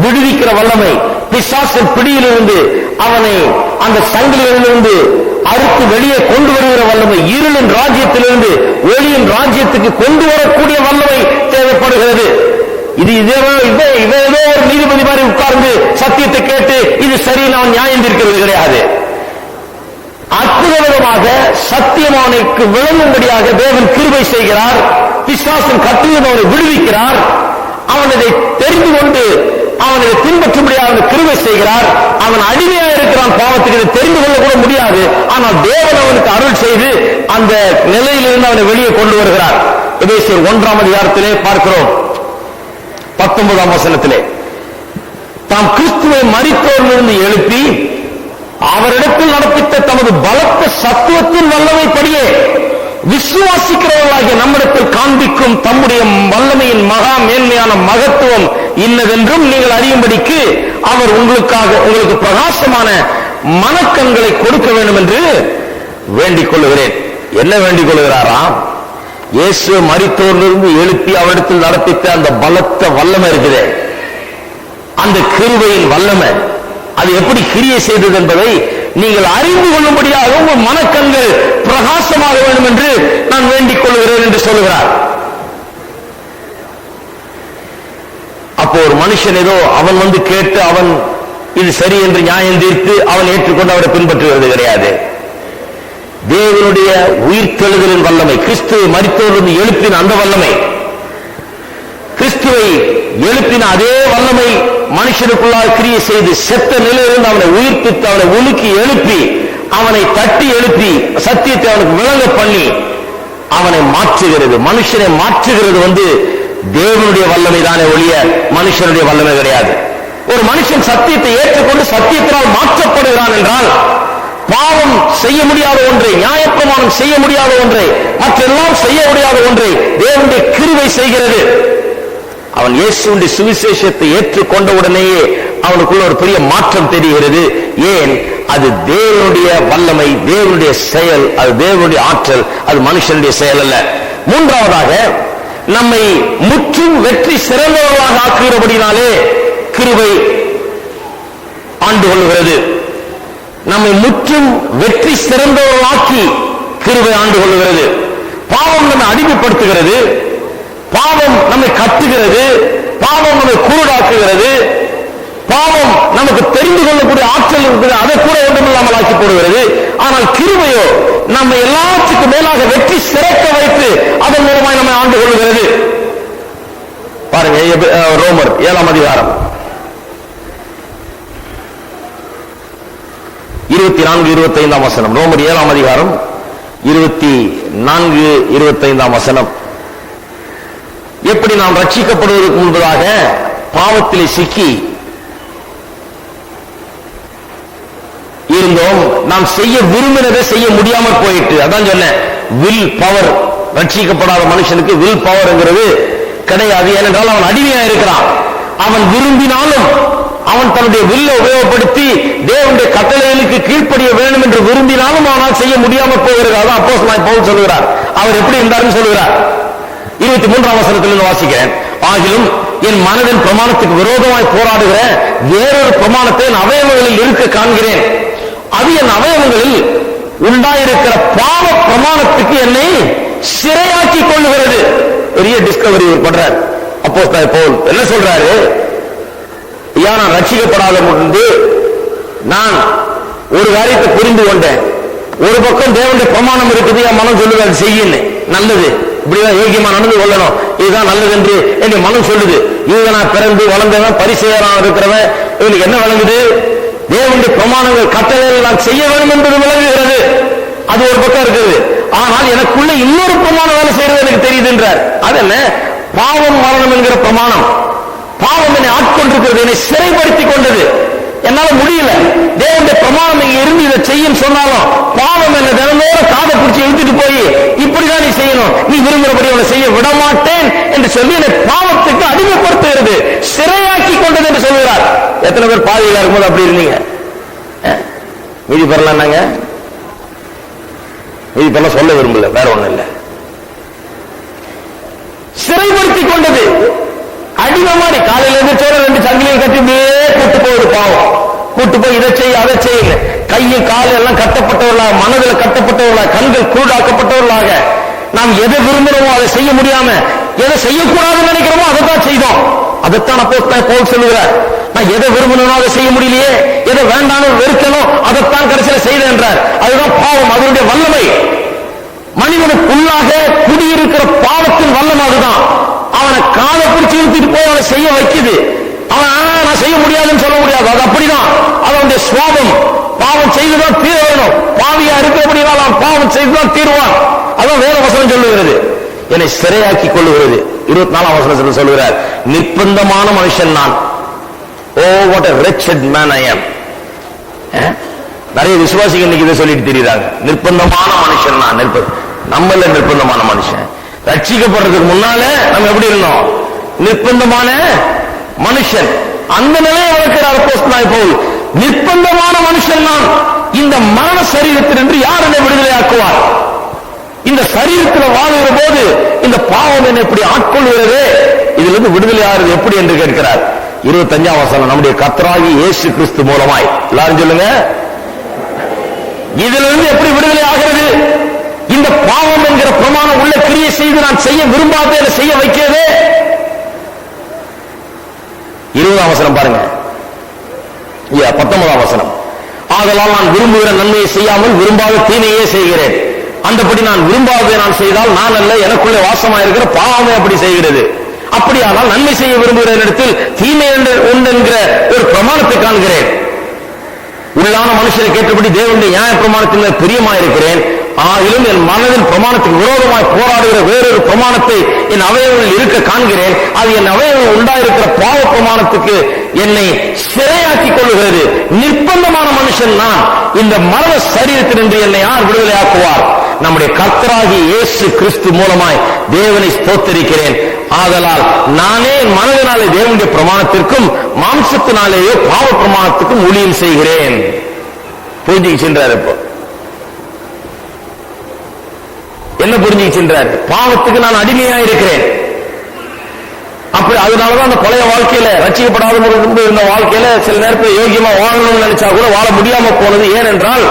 விடுவிக்கிற வல்லமை, பிசாசின் பிடியிலிருந்து அவனை அந்த சங்கிலிருந்து அறுத்து வெளியே கொண்டு வருகிற வல்லமை, இருளின் ராஜ்யத்திலிருந்து ஒளியின் ராஜ்யத்துக்கு கொண்டு வரக்கூடிய வல்லமை தேவைப்படுகிறது. இது ஏதோ ஒரு நீதிபதி மாதிரி உட்கார்ந்து சத்தியத்தை கேட்டு இது சரி நான் நியாயம் தீர்க்கிறது கிடையாது. அற்புதமாக சத்தியம் அவனுக்கு விளங்கும்படியாக தேவன் கிருபை செய்கிறார். பிசாசின் கட்டிலிருந்து அவனை விடுவிக்கிறார். அவன் இதை தெரிந்து கொண்டு அவனை பின்பற்றும்படியாக அவனை கிருபை செய்கிறார். அவன் அடிமையாக இருக்கிறான் பாவத்துக்கு, இதை தெரிந்து கொள்ள கூட முடியாது. ஆனால் தேவன் அவனுக்கு அருள் செய்து அந்த நிலையிலிருந்து அவனை வெளியே கொண்டு வருகிறார். எபேசியர் 1ஆம் அதிகாரத்திலே பார்க்கிறோம் 19ஆம் வசனத்திலே, தாம் கிறிஸ்துவை மரித்தோரிலிருந்து எழுப்பி அவரிடத்தில் நடப்பித்த தமது பலத்த சத்துவத்தின் வல்லமைப்படியே விசுவாசிக்கிறவர்களாகிய நம்மிடத்தில் காண்பிக்கும் தம்முடைய வல்லமையின் மகா மேன்மையான மகத்துவம் இன்னதென்றும் நீங்கள் அறியும்படிக்கு அவர் உங்களுக்கு பிரகாசமான மனக்கண்களை கொடுக்க வேண்டும் என்று வேண்டிக் கொள்ளுகிறேன். என்ன வேண்டிக் கொள்கிறாராம்? இயேசு மரித்தோரிலிருந்து எழுப்பி அவரிடத்தில் நடப்பித்த அந்த பலத்த வல்லமை இருக்குது, அந்த கிருபையின் வல்லமை, அது எப்படி கிரியை செய்தது என்பதை நீங்கள் அறிந்து கொள்ளும்படியாக உங்கள் மனக்கண்கள் பிரகாசமாக வேண்டும் என்று நான் வேண்டிக் கொள்கிறேன் என்று சொல்லுகிறார். மனுஷன் ஏதோ அவன் வந்து கேட்டு அவன் இது சரி என்று நியாயம் தீர்த்து அவன் ஏற்றுக்கொண்டு அவரை பின்பற்றுவது கிடையாது. தேவனுடைய உயிர்த்தெழுதலின் வல்லமை, கிறிஸ்துவை மரித்தோரிலிருந்து எழுப்பின அந்த வல்லமை, கிறிஸ்துவை எழுப்பின அதே வல்லமை மனுஷனுக்குள்ளால் கிரியை செய்து செத்த நிலையிலிருந்து அவனை உயிர்ப்பித்து அவனை உலுக்கி எழுப்பி அவனை தட்டி எழுப்பி சத்தியத்தை அவனுக்கு விளங்க பண்ணி அவனை மாற்றுகிறது. மனுஷனை மாற்றுகிறது தேவனுடைய வல்லமை தானே ஒழிய மனுஷனுடைய வல்லமை கிடையாது. ஒரு மனுஷன் சத்தியத்தை ஏற்றுக்கொண்டு சத்தியத்தினால் மாற்றப்படுகிறான் என்றால் பாவம் செய்ய முடியாத ஒன்றை, நியாயப்பிரமாணம் செய்ய முடியாத ஒன்றை, மற்றெல்லாம் செய்ய முடியாத ஒன்றை தேவனுடைய கிருபை செய்கிறது. அவன் இயேசுவின் சுவிசேஷத்தை ஏற்றுக்கொண்ட உடனேயே அவனுக்குள்ள ஒரு பெரிய மாற்றம் தெரிகிறது. ஏன்? அது தேவனுடைய வல்லமை, தேவனுடைய செயல், அது தேவனுடைய ஆற்றல், அது மனுஷனுடைய செயல் அல்ல. மூன்றாவதாக, நம்மை முற்றும் வெற்றி சிறந்தவர்களாக ஆக்குகிறபடினாலே கிருபை ஆண்டு கொள்கிறது. நம்மை முற்றும் வெற்றி சிறந்தவர்களாக்கி கிருபை ஆண்டு கொள்கிறது. பாவம் நம்மை அடிமைப்படுத்துகிறது, பாவம் நம்மை கட்டுகிறது, பாவம் நம்மை குருடாக்குகிறது, பாவம் நமக்கு தெரிந்து கொள்ளக்கூடிய ஆற்றல் இருக்குது, அதை கூட ஒன்றுமில்லாமல் ஆக்கி போடுகிறது. ஆனால் கிருபையோ நம்ம எல்லாத்துக்கும் மேலாக வெற்றி சிறக்க வைத்து அதன் மூலமாய் நம்மை ஆண்டு கொள்கிறது. பாருங்க, ரோமர் 7ஆம் அதிகாரம் 24-25 வசனம். ரோமர் 7ஆம் அதிகாரம் 24-25 வசனம். எப்படி நாம் ரட்சிக்கப்படுவதற்கு முன்பதாக பாவத்திலே சிக்கி இருந்தோம், நாம் செய்ய விரும்பினதை செய்ய முடியாமல் போயிட்டு. அதான் சொன்னேன், வில் பவர். ரட்சிக்கப்படாத மனுஷனுக்கு வில் பவர்ங்கிறது கிடையாது. ஏனென்றால் அவன் அடிமையா இருக்கிறான். அவன் விரும்பினாலும் அவன் தன்னுடைய வில்லை உபயோகப்படுத்தி தேவனுடைய கட்டளைகளுக்கு கீழ்ப்படிய வேண்டும் என்று விரும்பினாலும் அவனால் செய்ய முடியாமல் போகிறது. அதான் அப்போஸ்தலனாகிய பவுல் சொல்கிறார். அவர் எப்படி இருந்தார்னு சொல்கிறார். 23ஆம் வசனத்திலிருந்து வாசிக்கிறேன். ஆகிலும் என் மனதின் பிரமாணத்துக்கு விரோதமாய் போராடுகிற வேறொரு பிரமாணத்தை என் அவயவங்களில் இருக்க காண்கிறேன். அது என் அவயவங்களில் உண்டாயிருக்கிற பாவ பிரமாணத்துக்கு என்னை சிறையாக்கி கொள்ளுகிறது. பெரிய டிஸ்கவரி பண்றார் அப்போஸ்தலனாகிய பவுல். என்ன சொல்றாரு? ஐயா, நான் ரட்சிக்கப்படாத முன்பு நான் ஒரு காரியத்தை புரிந்து கொண்டேன். ஒரு பக்கம் தேவனுடைய பிரமாணம் இருக்குது, என் மனம் சொல்லுது அது செய்யுன்னு, நல்லது, இப்படிதான் யோகியமா நடந்து கொள்ளணும், இதுதான் நல்லது என்று என் மனம் சொல்லுது. இவங்க நான் பிறந்து வளர்ந்தவன், பரிசேயனாக இருக்கிறவன், இவனுக்கு என்ன விளங்குது? தேவனுடைய பிரமாணங்கள் கட்டளைகள் நான் செய்ய வேண்டும் என்பது விளங்குகிறது. அது ஒரு பக்கம் இருக்குது. ஆனால் எனக்குள்ள இன்னொரு பிரமாணம் வேலை செய்யறது எனக்கு தெரியுது என்றார். அது என்ன? பாவம் மரணம் என்கிற பிரமாணம். பாவம் என்னை ஆட்கொண்டிருக்கிறது, என்னை சிறைப்படுத்தி கொண்டது. என்னால முடியல. தேவனுடைய பிரமாணம் இங்க இருந்து இதை செய்யும் சொன்னாலும் பாவம் என்ன தினந்தோறும் காதை பிடிச்சி இழுத்துட்டு போய் இப்படிதான் நீ செய்யணும், நீ விரும்புகிறபடி அவனை செய்ய விட மாட்டேன் என்று சொல்லி என்னை பாவத்துக்கு அடிமைப்படுத்துகிறது, சிறையாக்கி கொண்டது என்று சொல்கிறார். எத்தனை பேர் பாதியில இருக்கும்போது அப்படி இருந்தீங்க? மீதி பெறலாம்னாங்க, மீதி பெற சொல்ல விரும்பல, வேற ஒண்ணும் இல்லை. சிறைப்படுத்தி கொண்டது, அடிமை மாதிரி. காலையில இருந்து 2 சங்கிலியை கட்டி கூட்டு போகுது பாவம். கூட்டு போய் இதை செய்ய அதை செய்ய, கையில் கால எல்லாம் கட்டப்பட்டவர்களாக, மனதில் கட்டப்பட்டவர்களாக, கண்கள் கூடாக்கப்பட்டவர்களாக நாம் எதை விரும்புகிறோமோ அதை செய்ய முடியாம எதை செய்யக்கூடாதுன்னு நினைக்கிறோமோ அதை தான் செய்தோம். அதைத்தான் அப்போஸ்தலன் பவுல் சொல்லுகிறார். நான் எதை விரும்பணும் அதை செய்ய முடியலையே, எதை வேண்டாம் வெறுக்கணும் அதைத்தான் கடைசியில் செய்த என்றார். அதுதான் பாவம், அதனுடைய வல்லமை. மனிதனுக்குள்ளாக குடியிருக்கிற பாவத்தின் வல்லமை அதுதான். அவனை காலை பிடிச்சி இழுத்துட்டு போய் அவனை செய்ய வைக்குது. அவன் நான் செய்ய முடியாதுன்னு சொல்ல முடியாது, அது அப்படிதான். அவனுடைய சுவாபம். பாவம் செய்துதான் தீர வேணும். பாவியா இருக்கிறபடியால் அவன் பாவம் செய்துதான் தீர்வான். அதான் வேத வசனம் சொல்லுகிறது. என்னை சிறையாக்கி கொள்ளுகிறது. 24ஆம் வசனத்தில் சொல்லுகிறார், நிர்பந்தமான மனுஷன் நான். Oh what a wretched man I am. நிறைய விசுவாசிகள் இன்னைக்கு இதை சொல்லிட்டு தெரியுறாங்க. நிர்பந்தமான மனுஷன் நான். நம்மள நிர்பந்தமான மனுஷன். ரட்சிக்கப்படுறதுக்கு முன்னால நம்ம எப்படி இருந்தோம்? நிர்பந்தமான மனுஷன். அந்த நிலையை வளர்க்கிறார் அப்போஸ்தலனாகிய பவுல். நிர்பந்தமான மனுஷன் நான். இந்த மரண சரீரத்தில் என்று யார் என்னை விடுதலை ஆக்குவார்? இந்த சரீரத்தில் வாழ்கிற போது இந்த பாவம் என்னை எப்படி ஆட்கொள்கிறது? இதிலிருந்து விடுதலை ஆகிறது எப்படி என்று கேட்கிறார். 25ஆம் வசனம். நம்முடைய கர்த்தராகிய இயேசு கிறிஸ்து மூலமாய். எல்லாரும் சொல்லுங்க, இதிலிருந்து எப்படி விடுதலை ஆகிறது? இந்த பாவம் என்கிற பிரமாணம் உள்ள கிரியை செய்து நான் செய்ய விரும்பாத செய்ய வைக்கிறது. 20ஆம் வசனம் பாருங்க, 19ஆம் வசனம். ஆதலால் நான் விரும்புகிற நன்மையை செய்யாமல் விரும்பாத தீமையே செய்கிறேன். அந்தபடி நான் விரும்பாததை நான் செய்தால் நான் அல்ல, எனக்குள்ளே வாசமாயிருக்கிற பாவமே அப்படி செய்கிறது. அப்படியானால் நன்மை செய்ய விரும்புகிற இடத்தில் தீமை உண்டு என்கிற ஒரு பிரமாணத்தை காண்கிறேன். உள்ளான மனுஷரை கேட்டபடி தேவனுடைய நியாய பிரமாணத்தில் பிரியமாயிருக்கிறேன். ஆகிலும் என் மனதின் பிரமாணத்துக்கு விரோதமாய் போராடுகிற வேறொரு பிரமாணத்தை என் அவயவங்களில் இருக்க காண்கிறேன். அது என் அவயவங்கள் உண்டாயிருக்கிற பாவ பிரமாணத்துக்கு என்னை சிறையாக்கிக் கொள்ளுகிறது. நிர்பந்தமான மனுஷன் நான். இந்த மரண சரீரத்தினின்று என்னை யார் விடுதலையாக்குவார்? நம்முடைய கர்த்தராகிய இயேசு கிறிஸ்து மூலமாய் தேவனை ஸ்தோத்திரிக்கிறேன். ஆதலால் நானே என் மனதினாலே தேவனுடைய பிரமாணத்திற்கும் மாம்சத்தினாலேயே பாவ பிரமாணத்துக்கும் ஊழியம் செய்கிறேன். புரிஞ்சுக்கு சென்றார். இப்போ என்ன புரிஞ்சுக்கு சென்றார்? பாவத்துக்கு நான் அடிமையா இருக்கிறேன். அப்படி அதனாலதான் அந்த பழைய வாழ்க்கையில ரட்சிக்கப்படாத இருந்த வாழ்க்கையில சில நேரத்தில் யோகியமா வாழணும்னு நினைச்சா கூட வாழ முடியாம போனது. ஏனென்றால்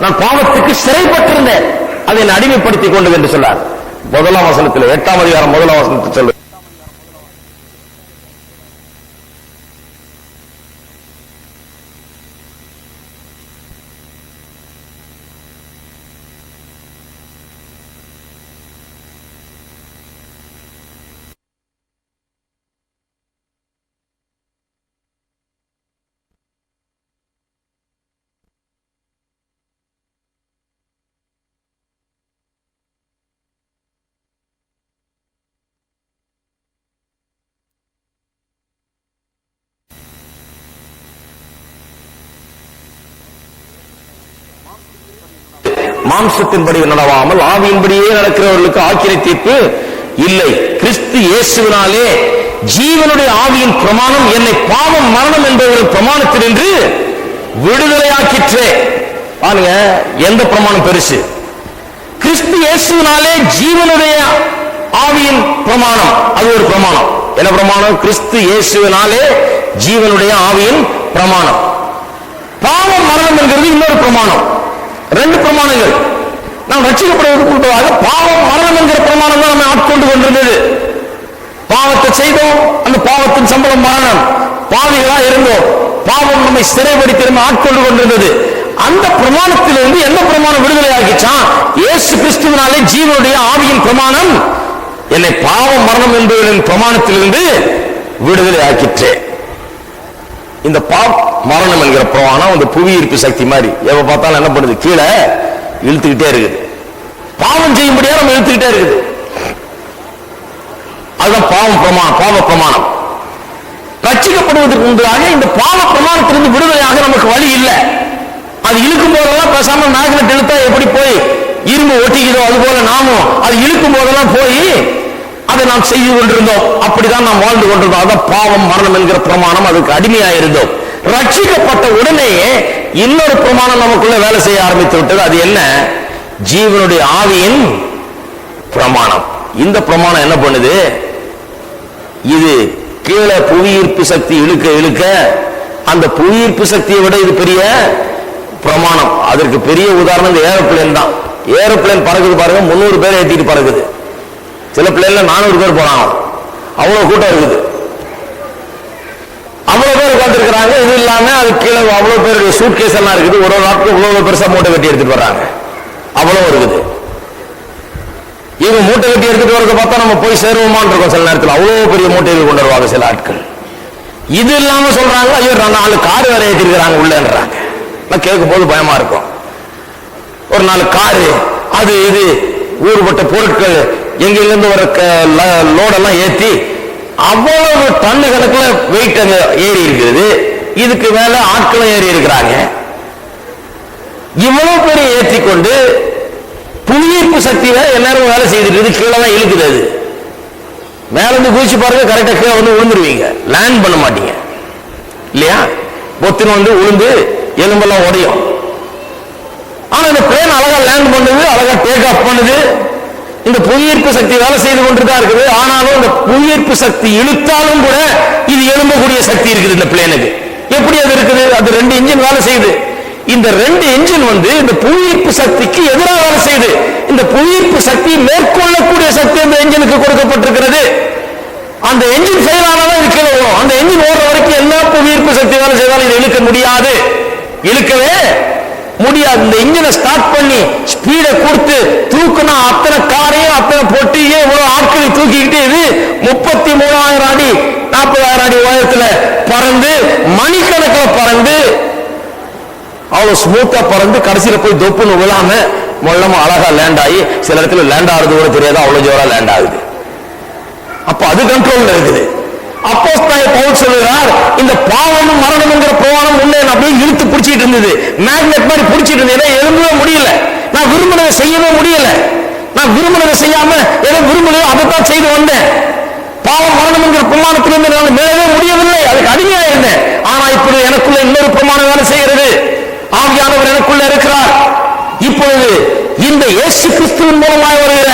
நான் பாவத்துக்கு சிறைப்பட்டிருந்தேன், அதை என்னை அடிமைப்படுத்திக் கொண்டது என்று சொன்னார். 1ஆம் வசனத்தில் 8ஆம் அதிகாரம் 1ஆம் வசனத்தில் சொல்லு. மாம்சத்தின்படி நடவாமல் ஆவியின்படியே நடக்கிறவர்களுக்கு ஆக்கினை தீர்ப்பு இல்லை. கிறிஸ்து இயேசுவினாலே ஜீவனுடைய ஆவியின் பிரமாணம் என்னை பாவம் மரணம் என்பவர்கள் பிரமாணத்தினின்று விடுதலையாக்கிற்றே. பாருங்க, எந்த பிரமாணம் பெருசு? கிறிஸ்து இயேசுவினாலே ஜீவனுடைய ஆவியின் பிரமாணம், அது ஒரு பிரமாணம். என்ன பிரமாணம்? கிறிஸ்து இயேசுவினாலே ஜீவனுடைய ஆவியின் பிரமாணம். பாவம் மரணம் என்கிறது இன்னொரு பிரமாணம். 2 பிரமாணங்கள். நாம் ரட்சிக்கப்படுவதற்கு முன்பாக பாவம் மரணம் என்கிற பிரமாணம் தான் நம்ம ஆட்கொண்டு கொண்டிருந்தது. பாவத்தை செய்தோம், அந்த பாவத்தின் சம்பளம் மரணம். பாவிகளா இருந்தோம், பாவம் நம்மை சிறைப்படுத்தி ஆட்கொண்டு கொண்டிருந்தது. அந்த பிரமாணத்திலிருந்து எந்த பிரமாணம் விடுதலை ஆகிச்சான்? இயேசு கிறிஸ்துவினாலே ஜீவனுடைய ஆவியின் பிரமாணம் என்னை பாவம் மரணம் என்பவர்களின் பிரமாணத்திலிருந்து விடுதலை ஆக்கிற்றே. இந்த மரணம் என்கிற பிரமாணம் அந்த புவி ஈர்ப்பு சக்தி மாதிரி எப்ப பார்த்தாலும் என்ன பண்ணுது? கீழே இழுத்துக்கிட்டே இருக்குது. பாவம் செய்யும்படியா நம்ம இழுத்துக்கிட்டே இருக்குது. அதுதான் பாவ பிரமாணம். ரட்சிக்கப்படுவதற்கு முன்பாக இந்த பாவ பிரமாணத்திலிருந்து விடுதலையாக நமக்கு வழி இல்லை. அது இழுக்கும் போதெல்லாம் பேசாம மேக்னெட் இழுத்தா எப்படி போய் இரும்பு ஒட்டிக்குதோ அது போல நாமும் அது இழுக்கும் போதெல்லாம் போய் அதை நாம் செய்து கொண்டிருந்தோம். அப்படிதான் நாம் வாழ்ந்து கொண்டிருந்தோம். அதான் பாவம் மரணம் என்கிற பிரமாணம், அதுக்கு அடிமையாயிருந்தோம். ரட்சிக்கப்பட்ட உடனேயே இன்னொரு பிரமாணம் நமக்குள்ள வேலை செய்ய ஆரம்பித்து விட்டது. அது என்ன? ஜீவனுடைய ஆவியின் பிரமாணம். இந்த பிரமாணம் என்ன பண்ணுது? இது கீழே புவியீர்ப்பு சக்தி இழுக்க இழுக்க அந்த புவியீர்ப்பு சக்தியை விட இது பெரிய பிரமாணம். அதற்கு பெரிய உதாரணம் இந்த ஏரோப்ளேன் தான். ஏரோப்ளேன் பறக்குது பாருங்க, 300 பேர் ஏற்றிட்டு பறக்குது. சில பிள்ளைல 400 பேர் போனாங்க. அவ்வளவு கூட்டம் இருக்குது. அவ்வளவு பேர் உட்கார்ந்துருக்கிறாங்க. இது இல்லாம அது கீழே அவ்வளவு பேர் சூட்கேஸ் எல்லாம் இருக்குது. ஒரு நாட்டுக்கு இவ்வளவு பெருசா மூட்டை கட்டி எடுத்துட்டு வர்றாங்க. அவ்வளவு இருக்குது. இவங்க மூட்டை கட்டி எடுத்துட்டு வரத பார்த்தா நம்ம போய் சேருவோமான்னு இருக்கோம். சில நேரத்தில் அவ்வளவு பெரிய மூட்டைகள் கொண்டு வருவாங்க சில ஆட்கள். இது இல்லாம சொல்றாங்க, ஐயோ 4 கார் வேற ஏற்றிருக்கிறாங்க உள்ளன்றாங்க. நான் கேட்கும் போது பயமா இருக்கும். ஒரு 4 காரு, அது இது ஊறுபட்ட பொருட்கள் எங்கிருந்து வர லோடெல்லாம் ஏற்றி அவ்வளவு டன்னு கணக்கில் வெயிட் அங்க ஏறி இருக்கிறது. இதுக்கு மேல ஆட்களும் ஏறி இருக்கிறாங்க. இவ்வளவு பேரை ஏற்றி கொண்டு புவியீர்ப்பு சக்தியில எல்லாரும் வேலை செய்துட்டு கீழே தான் இழுக்குது. அது மேல இருந்து குதிச்சு பாருங்க, கரெக்டா கீழே வந்து விழுந்துருவீங்க. லேண்ட் பண்ண மாட்டீங்க இல்லையா? பொத்தின வந்து விழுந்து எலும்பெல்லாம் உடையும். ஆனா இந்த பிளேன் அழகா லேண்ட் பண்ணுது, அழகா டேக் ஆஃப் பண்ணுது. இந்த புவியீர்ப்பு சக்தி வேலை செய்து கொண்டுதான் இருக்குது. ஆனாலும் இந்த புவியீர்ப்பு சக்தி இழுத்தாலும் கூட இது எழும்பக்கூடிய சக்தி இருக்குது இந்த பிளேனுக்கு. எப்படி அது இருக்குது? அது 2 இன்ஜின் வேலை செய்யுது. இந்த 2 இன்ஜின் வந்து இந்த புவியீர்ப்பு சக்திக்கு எதிராக வேலை செய்யுது. இந்த புவியீர்ப்பு சக்தி மேற்கொள்ளக்கூடிய சக்தி இந்த இன்ஜினுக்கு கொடுக்கப்பட்டிருக்கிறது. அந்த என்ஜின் ஃபெயில் ஆனாலும் இது கீழே விழும். அந்த என்ஜின் ஓடுற வரைக்கும் எல்லா புவியீர்ப்பு சக்தி வேலை செய்தாலும் இதை இழுக்க முடியாது, இழுக்கவே முடியாது. இந்த இன்ஜினை ஸ்டார்ட் பண்ணி ஸ்பீடை கொடுத்து தூக்குனா அத்தனை காரையும் அத்தனை பொட்டியும் இவ்வளவு ஆட்களை தூக்கிக்கிட்டு இது 33,000 அடி 40,000 அடி உயரத்துல பறந்து மணிக்கணக்கில் பறந்து அவ்வளவு ஸ்மூத்தா பறந்து கடைசியில போய் தொப்புன்னு விழாம மொல்லமா அழகா லேண்ட் ஆகி சில இடத்துல லேண்ட் ஆகுறது கூட தெரியாது, அவ்வளவு ஜோரா லேண்ட் ஆகுது. அப்ப அது கண்ட்ரோல்ல இருக்குது. அப்போஸ்தலன் பவுல் சொல்லுகிறார், இந்த பாவமும் மரணம்ங்கிற பிரமாணம் உன்னை அப்படியே இழுத்து பிடிச்சிட்டு இருந்தது, மேக்னெட் மாதிரி பிடிச்சிட்டு இருந்தது, எழும்பவே முடியல, நான் விரும்பினதை செய்யவே முடியல, நான் விரும்பினதை செய்யாம எதை விரும்பலையோ அதைத்தான் செய்து வந்தேன். பாவம் மரணம்ங்கிற பிரமாணத்திலிருந்து நான் மேலே முடியவில்லை, அதுக்கு அடிமையா இருந்தேன். ஆனா இப்பொழுது எனக்குள்ள இன்னொரு பிரமாணம் வேலை செய்கிறது, ஆவியானவர் எனக்குள்ள இருக்கிறார். இப்பொழுது இந்த இயேசு கிறிஸ்துவின் மூலமாய் வருகிற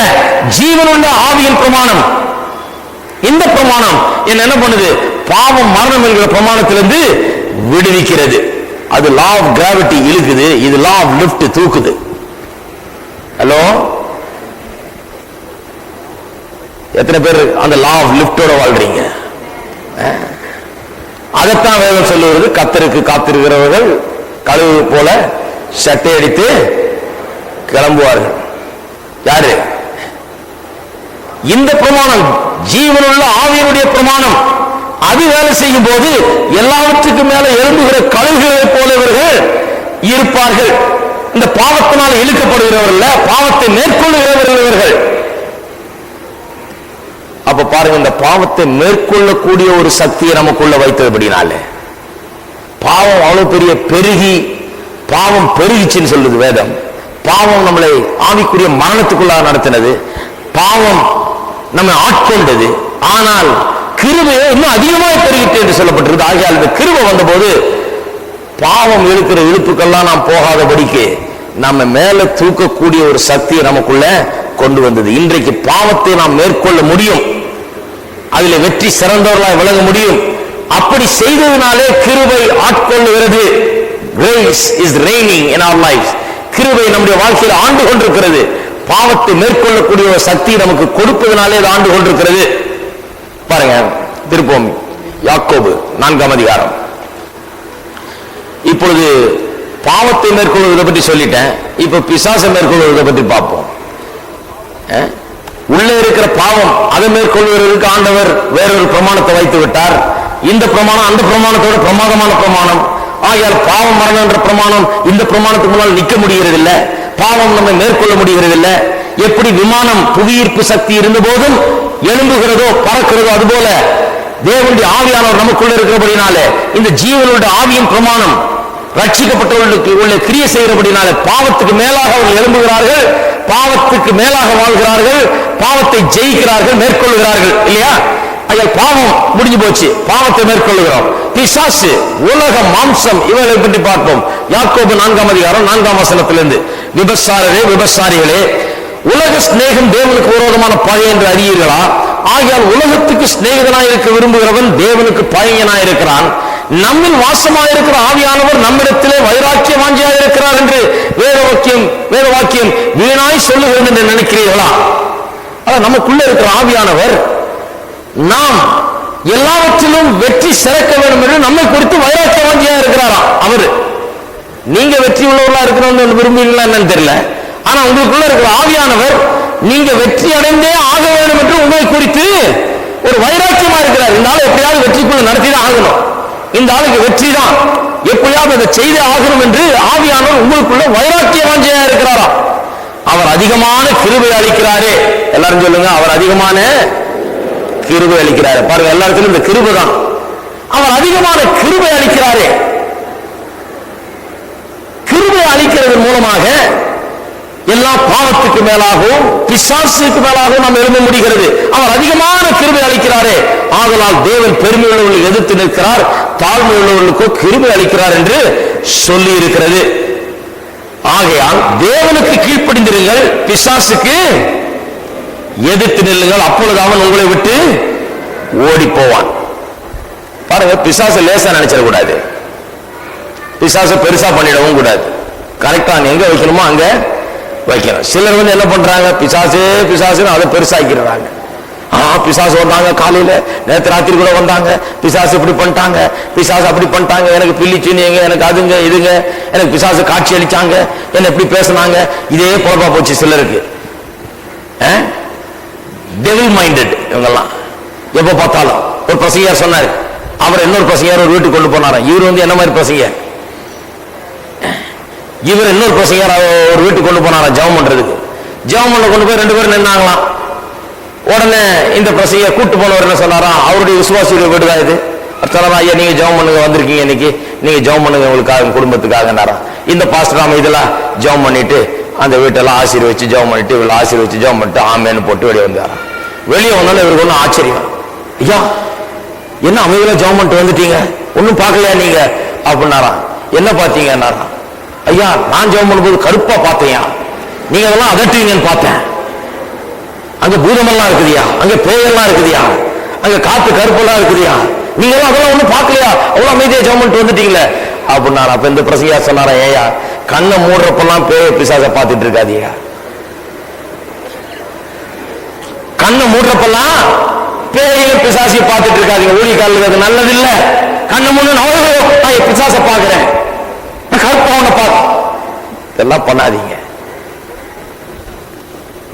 ஜீவனுள்ள ஆவியின் பிரமாணம், இந்த பிரமாணம் என்ன பண்ணுது? பாவம் மரணம் என்கிற பிரமாணத்திலிருந்து விடுவிக்கிறது. அது லா ஆஃப் கிராவிட்டி இழுக்குது, இது லா ஆஃப் லிஃப்ட் தூக்குது. ஹலோ, எத்தனை பேர் அந்த லா ஆஃப் லிஃப்டோட வாழ்றீங்க? அதைத்தான் வேதம் சொல்லுவது, கர்த்தருக்கு காத்திருக்கிறவர்கள் கழுவு போல சட்டை அடித்து கிளம்புவார்கள். யாரு? இந்த பிரமாணம் ஜீவனுள்ள ஆவியினுடைய பிரமாணம். அது வேலை செய்யும் போது எல்லாவற்றுக்கும் மேல எழும்புகிற கழுகுகளை போல இவர்கள் இருப்பார்கள். இந்த பாவத்தினால் இழுக்கப்படுகிறவர்கள், பாவத்தை மேற்கொள்ளுகிறவர்கள் இவர்கள். அப்ப பாருங்க, இந்த பாவத்தை மேற்கொள்ளக்கூடிய ஒரு சக்தியை நமக்குள்ள வைத்தபடினாலே பாவம் அவ்வளவு பெரிய பெருகி, பாவம் பெருகிச்சுன்னு சொல்லுது வேதம். பாவம் நம்மளை ஆவிக்குரிய மரணத்துக்குள்ளாக நடத்தினது, பாவம் நம்மை ஆட்கொண்டது. ஆனால் கிருபை இன்னும் அதிகமாக பெருகிட்டு என்று சொல்லப்பட்டிருக்கு. ஆகையால் இந்த கிருபை வந்தபோது பாவம் இருக்கிற இழுப்புக்கெல்லாம் நாம் போகாதபடிக்கு நம்ம மேல தூக்கக்கூடிய ஒரு சக்தியை நமக்குள்ள கொண்டு வந்தது. இன்றைக்கு பாவத்தை நாம் மேற்கொள்ள முடியும், அதில் வெற்றி சிறந்தவர்களாக விளங்க முடியும். அப்படி செய்ததினாலே கிருபை ஆட்கொள்ளுகிறது. Grace is reigning in our lives. கிருபை நம்முடைய வாழ்க்கையில் ஆண்டு கொண்டிருக்கிறது. பாவத்தை மேற்கொள்ளக்கூடிய ஒரு சக்தி நமக்கு கொடுப்பதனாலே அது ஆண்டு கொண்டிருக்கிறது. பாருங்க, திருப்போம் யாக்கோபு 4ஆம் அதிகாரம். இப்பொழுது பாவத்தை மேற்கொள்வதை பற்றி சொல்லிட்டேன், இப்ப பிசாசை மேற்கொள்வதை பற்றி பார்ப்போம். உள்ளே இருக்கிற பாவம் அதை மேற்கொள்வதற்கு ஆண்டவர் வேறொரு பிரமாணத்தை வைத்து விட்டார். இந்த பிரமாணம் அந்த பிரமாணத்தோட பிரமாதமான பிரமாணம். ஆகையால் பாவம் மரணம் என்ற பிரமாணம் இந்த பிரமாணத்துக்கு முன்னால் நிற்க முடிகிறது இல்லை, பாவம் நம்ம மேற்கொள்ள முடிகிறது இல்லை. எப்படி விமானம் புவியீர்ப்பு சக்தி இருந்த போதும் எழும்புகிறதோ பறக்கிறதோ, அதுபோல தேவனுடைய ஆவியானவர் நமக்குள்ள இருக்கிறபடினாலே இந்த ஜீவனுடைய ஆவியின் பிரமாணம் ரட்சிக்கப்பட்டவர்களுக்கு உள்ள கிரியை செய்கிறபடினாலே பாவத்துக்கு மேலாக அவர்கள் எழும்புகிறார்கள், பாவத்துக்கு மேலாக வாழ்கிறார்கள், பாவத்தை ஜெயிக்கிறார்கள், மேற்கொள்கிறார்கள். இல்லையா? அதில் பாவம் முடிஞ்சு போச்சு, பாவத்தை மேற்கொள்கிறோம். பிசாசு, உலகம், மாம்சம், இவர்களை பற்றி பார்ப்போம். யாக்கோபு 4ஆம் அதிகாரம் 4ஆம் வசனத்திலிருந்து, விபசாரரே விபசாரிகளே, உலக சிநேகம் தேவனுக்கு விரோதமான பகை என்று அறியீர்களா? ஆகையால் உலகத்துக்கு சிநேகிதனாய் இருக்க விரும்புகிறவன் தேவனுக்கு பகையனாய் இருக்கிறான். நம்மில் வாசமாயிருக்கிற ஆவியானவர் நம்மிடத்திலே வைராக்கிய வாஞ்சியாக இருக்கிறார் என்று வேத வாக்கியம் வீணாய் சொல்லுகிறது என்று நினைக்கிறீர்களா? நமக்குள்ள இருக்கிற ஆவியானவர் நாம் எல்லாவற்றிலும் வெற்றி சிறக்க வேண்டும் என்று நம்மை குறித்து வைராக்கிய வாஞ்சியாக இருக்கிறாராம். அவரு நீங்க வெற்றி உள்ளவர்களா இருக்கணும்னு விரும்புவீங்களா என்னன்னு தெரியல, ஆனா உங்களுக்குள்ள இருக்கிற ஆவியானவர் நீங்க வெற்றி அடைந்தே ஆக வேண்டும் என்று உங்களை குறித்து ஒரு வைராக்கியமா இருக்கிறார். இந்த ஆள் எப்படியாவது வெற்றிக்குள்ள நடத்திதான் ஆகணும், இந்த ஆளுக்கு வெற்றி தான், எப்படியாவது அதை செய்தே ஆகணும் என்று ஆவியானவர் உங்களுக்குள்ள வைராக்கிய வாஞ்சியா இருக்கிறாரா? அவர் அதிகமான கிருபை அளிக்கிறாரே. எல்லாரும் சொல்லுங்க, அவர் அதிகமான கிருபை அளிக்கிறாரு. பாருங்க, எல்லாருக்கும் இந்த கிருபை தான். அவர் அதிகமான கிருபை அளிக்கிறாரே. கிருபை அளிக்கிறது மூலமாக எல்லா பாவத்துக்கு மேலாகவும் பிசாசுக்கு மேலாகவும் நாம் எழுத முடிகிறது. அவர் அதிகமான கிருபை அளிக்கிறாரே. ஆதலால் தேவன் பெருமை உள்ளவர்களை எதிர்த்து நிற்கிறார், தாழ்மை உள்ளவர்களுக்கோ கிருபை அளிக்கிறார் என்று சொல்லி இருக்கிறது. ஆகையால் தேவனுக்கு கீழ்ப்படிந்திருங்கள், பிசாசுக்கு எதிர்த்து நில்லுங்கள், அப்பொழுது அவன் உங்களை விட்டு ஓடி போவான். பாருங்க, பிசாசு லேசா நினைச்சிடக்கூடாது, பிசாசு பெருசா பண்ணிடவும் கூடாது. கரெக்டா எங்க வைக்கணுமோ அங்க வைக்கணும். சிலர் என்ன பண்றாங்க, பிசாசே பிசாசுன்னு அதை பெருசாக்கிறாங்க. பிசாசு வந்தாங்க காலையில, நேற்று ராத்திரி கூட வந்தாங்க, பிசாசு இப்படி பண்ணிட்டாங்க, பிசாசு அப்படி பண்ணிட்டாங்க, எனக்கு பில்லிச்சுனியங்க, எனக்கு அதுங்க இதுங்க, எனக்கு பிசாசு காட்சி அளிச்சாங்க, என்ன இப்படி பேசினாங்க. இதே பொழப்பா போச்சு சிலருக்கு. டெவில் மைண்டட் இவங்கெல்லாம். எப்ப பார்த்தாலும் ஒரு பிரசங்கியார் சொன்னார், அவர் இன்னொரு பிரசங்கியார் ஒரு வீட்டுக்கு கொண்டு போனார். இவர் வந்து என்ன மாதிரி பிரசங்கியார், இவர் இன்னொரு பிரசங்கியார் ஒரு வீட்டுக்கு கொண்டு போனாரா ஜெபம் பண்றதுக்கு. ஜெபம் பண்ண கொண்டு போய் 2 பேரும் நின்னாங்களாம். உடனே இந்த பிரசங்கியார் கூட்டு போனவர் என்ன சொன்னாரா, அவருடைய விசுவாசிகள் வீடு தான் இது. சொல்லலாம், ஐயா நீங்க ஜெபம் பண்ணுங்க, வந்திருக்கீங்க இன்னைக்கு, நீங்க ஜெபம் பண்ணுங்க உங்களுக்காக குடும்பத்துக்காக. இந்த பாஸ்டர் நாம இதெல்லாம் ஜெபம் பண்ணிட்டு அந்த வீட்டெல்லாம் ஆசீர்வச்சு ஜெபம் பண்ணிட்டு இவளை ஆசீர்வச்சு ஜெபம் பண்ணிட்டு ஆமேன்னு போட்டு வெளியே வந்தாராம். வெளியே வந்தாலும் இவருக்கு ஒன்றும் ஆச்சரியம், ஐயா என்ன அமைதியில ஜெபம் பண்ணிட்டு வந்துட்டீங்க, ஒன்னும் பார்க்கலையா நீங்க அப்படின்னாராம். என்ன பார்த்தீங்கன்னாராம். ஐயா நான் ஜெபம் பண்ணும்போது கருப்பா பார்த்தேயா, நீங்க அதெல்லாம் அதட்டுவீங்கன்னு பார்த்தேன். அங்க பூதமெல்லாம் இருக்குதியா, அங்க பேயெல்லாம் இருக்குதியா, அங்க காத்து கருப்பெல்லாம் இருக்குதியா, நீங்க அதெல்லாம் ஒன்றும் பார்க்கலையா, அவ்வளவு அமைதியா ஜெபம் பண்ணிட்டு வந்துட்டீங்களே அப்படின்னாரா. அப்ப இந்த பிரசங்கியா சொன்னாரா, ஏயா கண்ணை மூடுறப்பெல்லாம் பேய பிசாசை பார்த்துட்டு இருக்காதியா, கண்ணை மூடுறப்பெல்லாம் பேய பிசாசியை பார்த்துட்டு இருக்காதீங்க, ஊழியக்காரர்களுக்கு அது நல்லது இல்ல. கண்ணை மூணு நான் பிசாசை பார்க்கிறேன், கருப்பவனை பார்க்க, இதெல்லாம் பண்ணாதீங்க.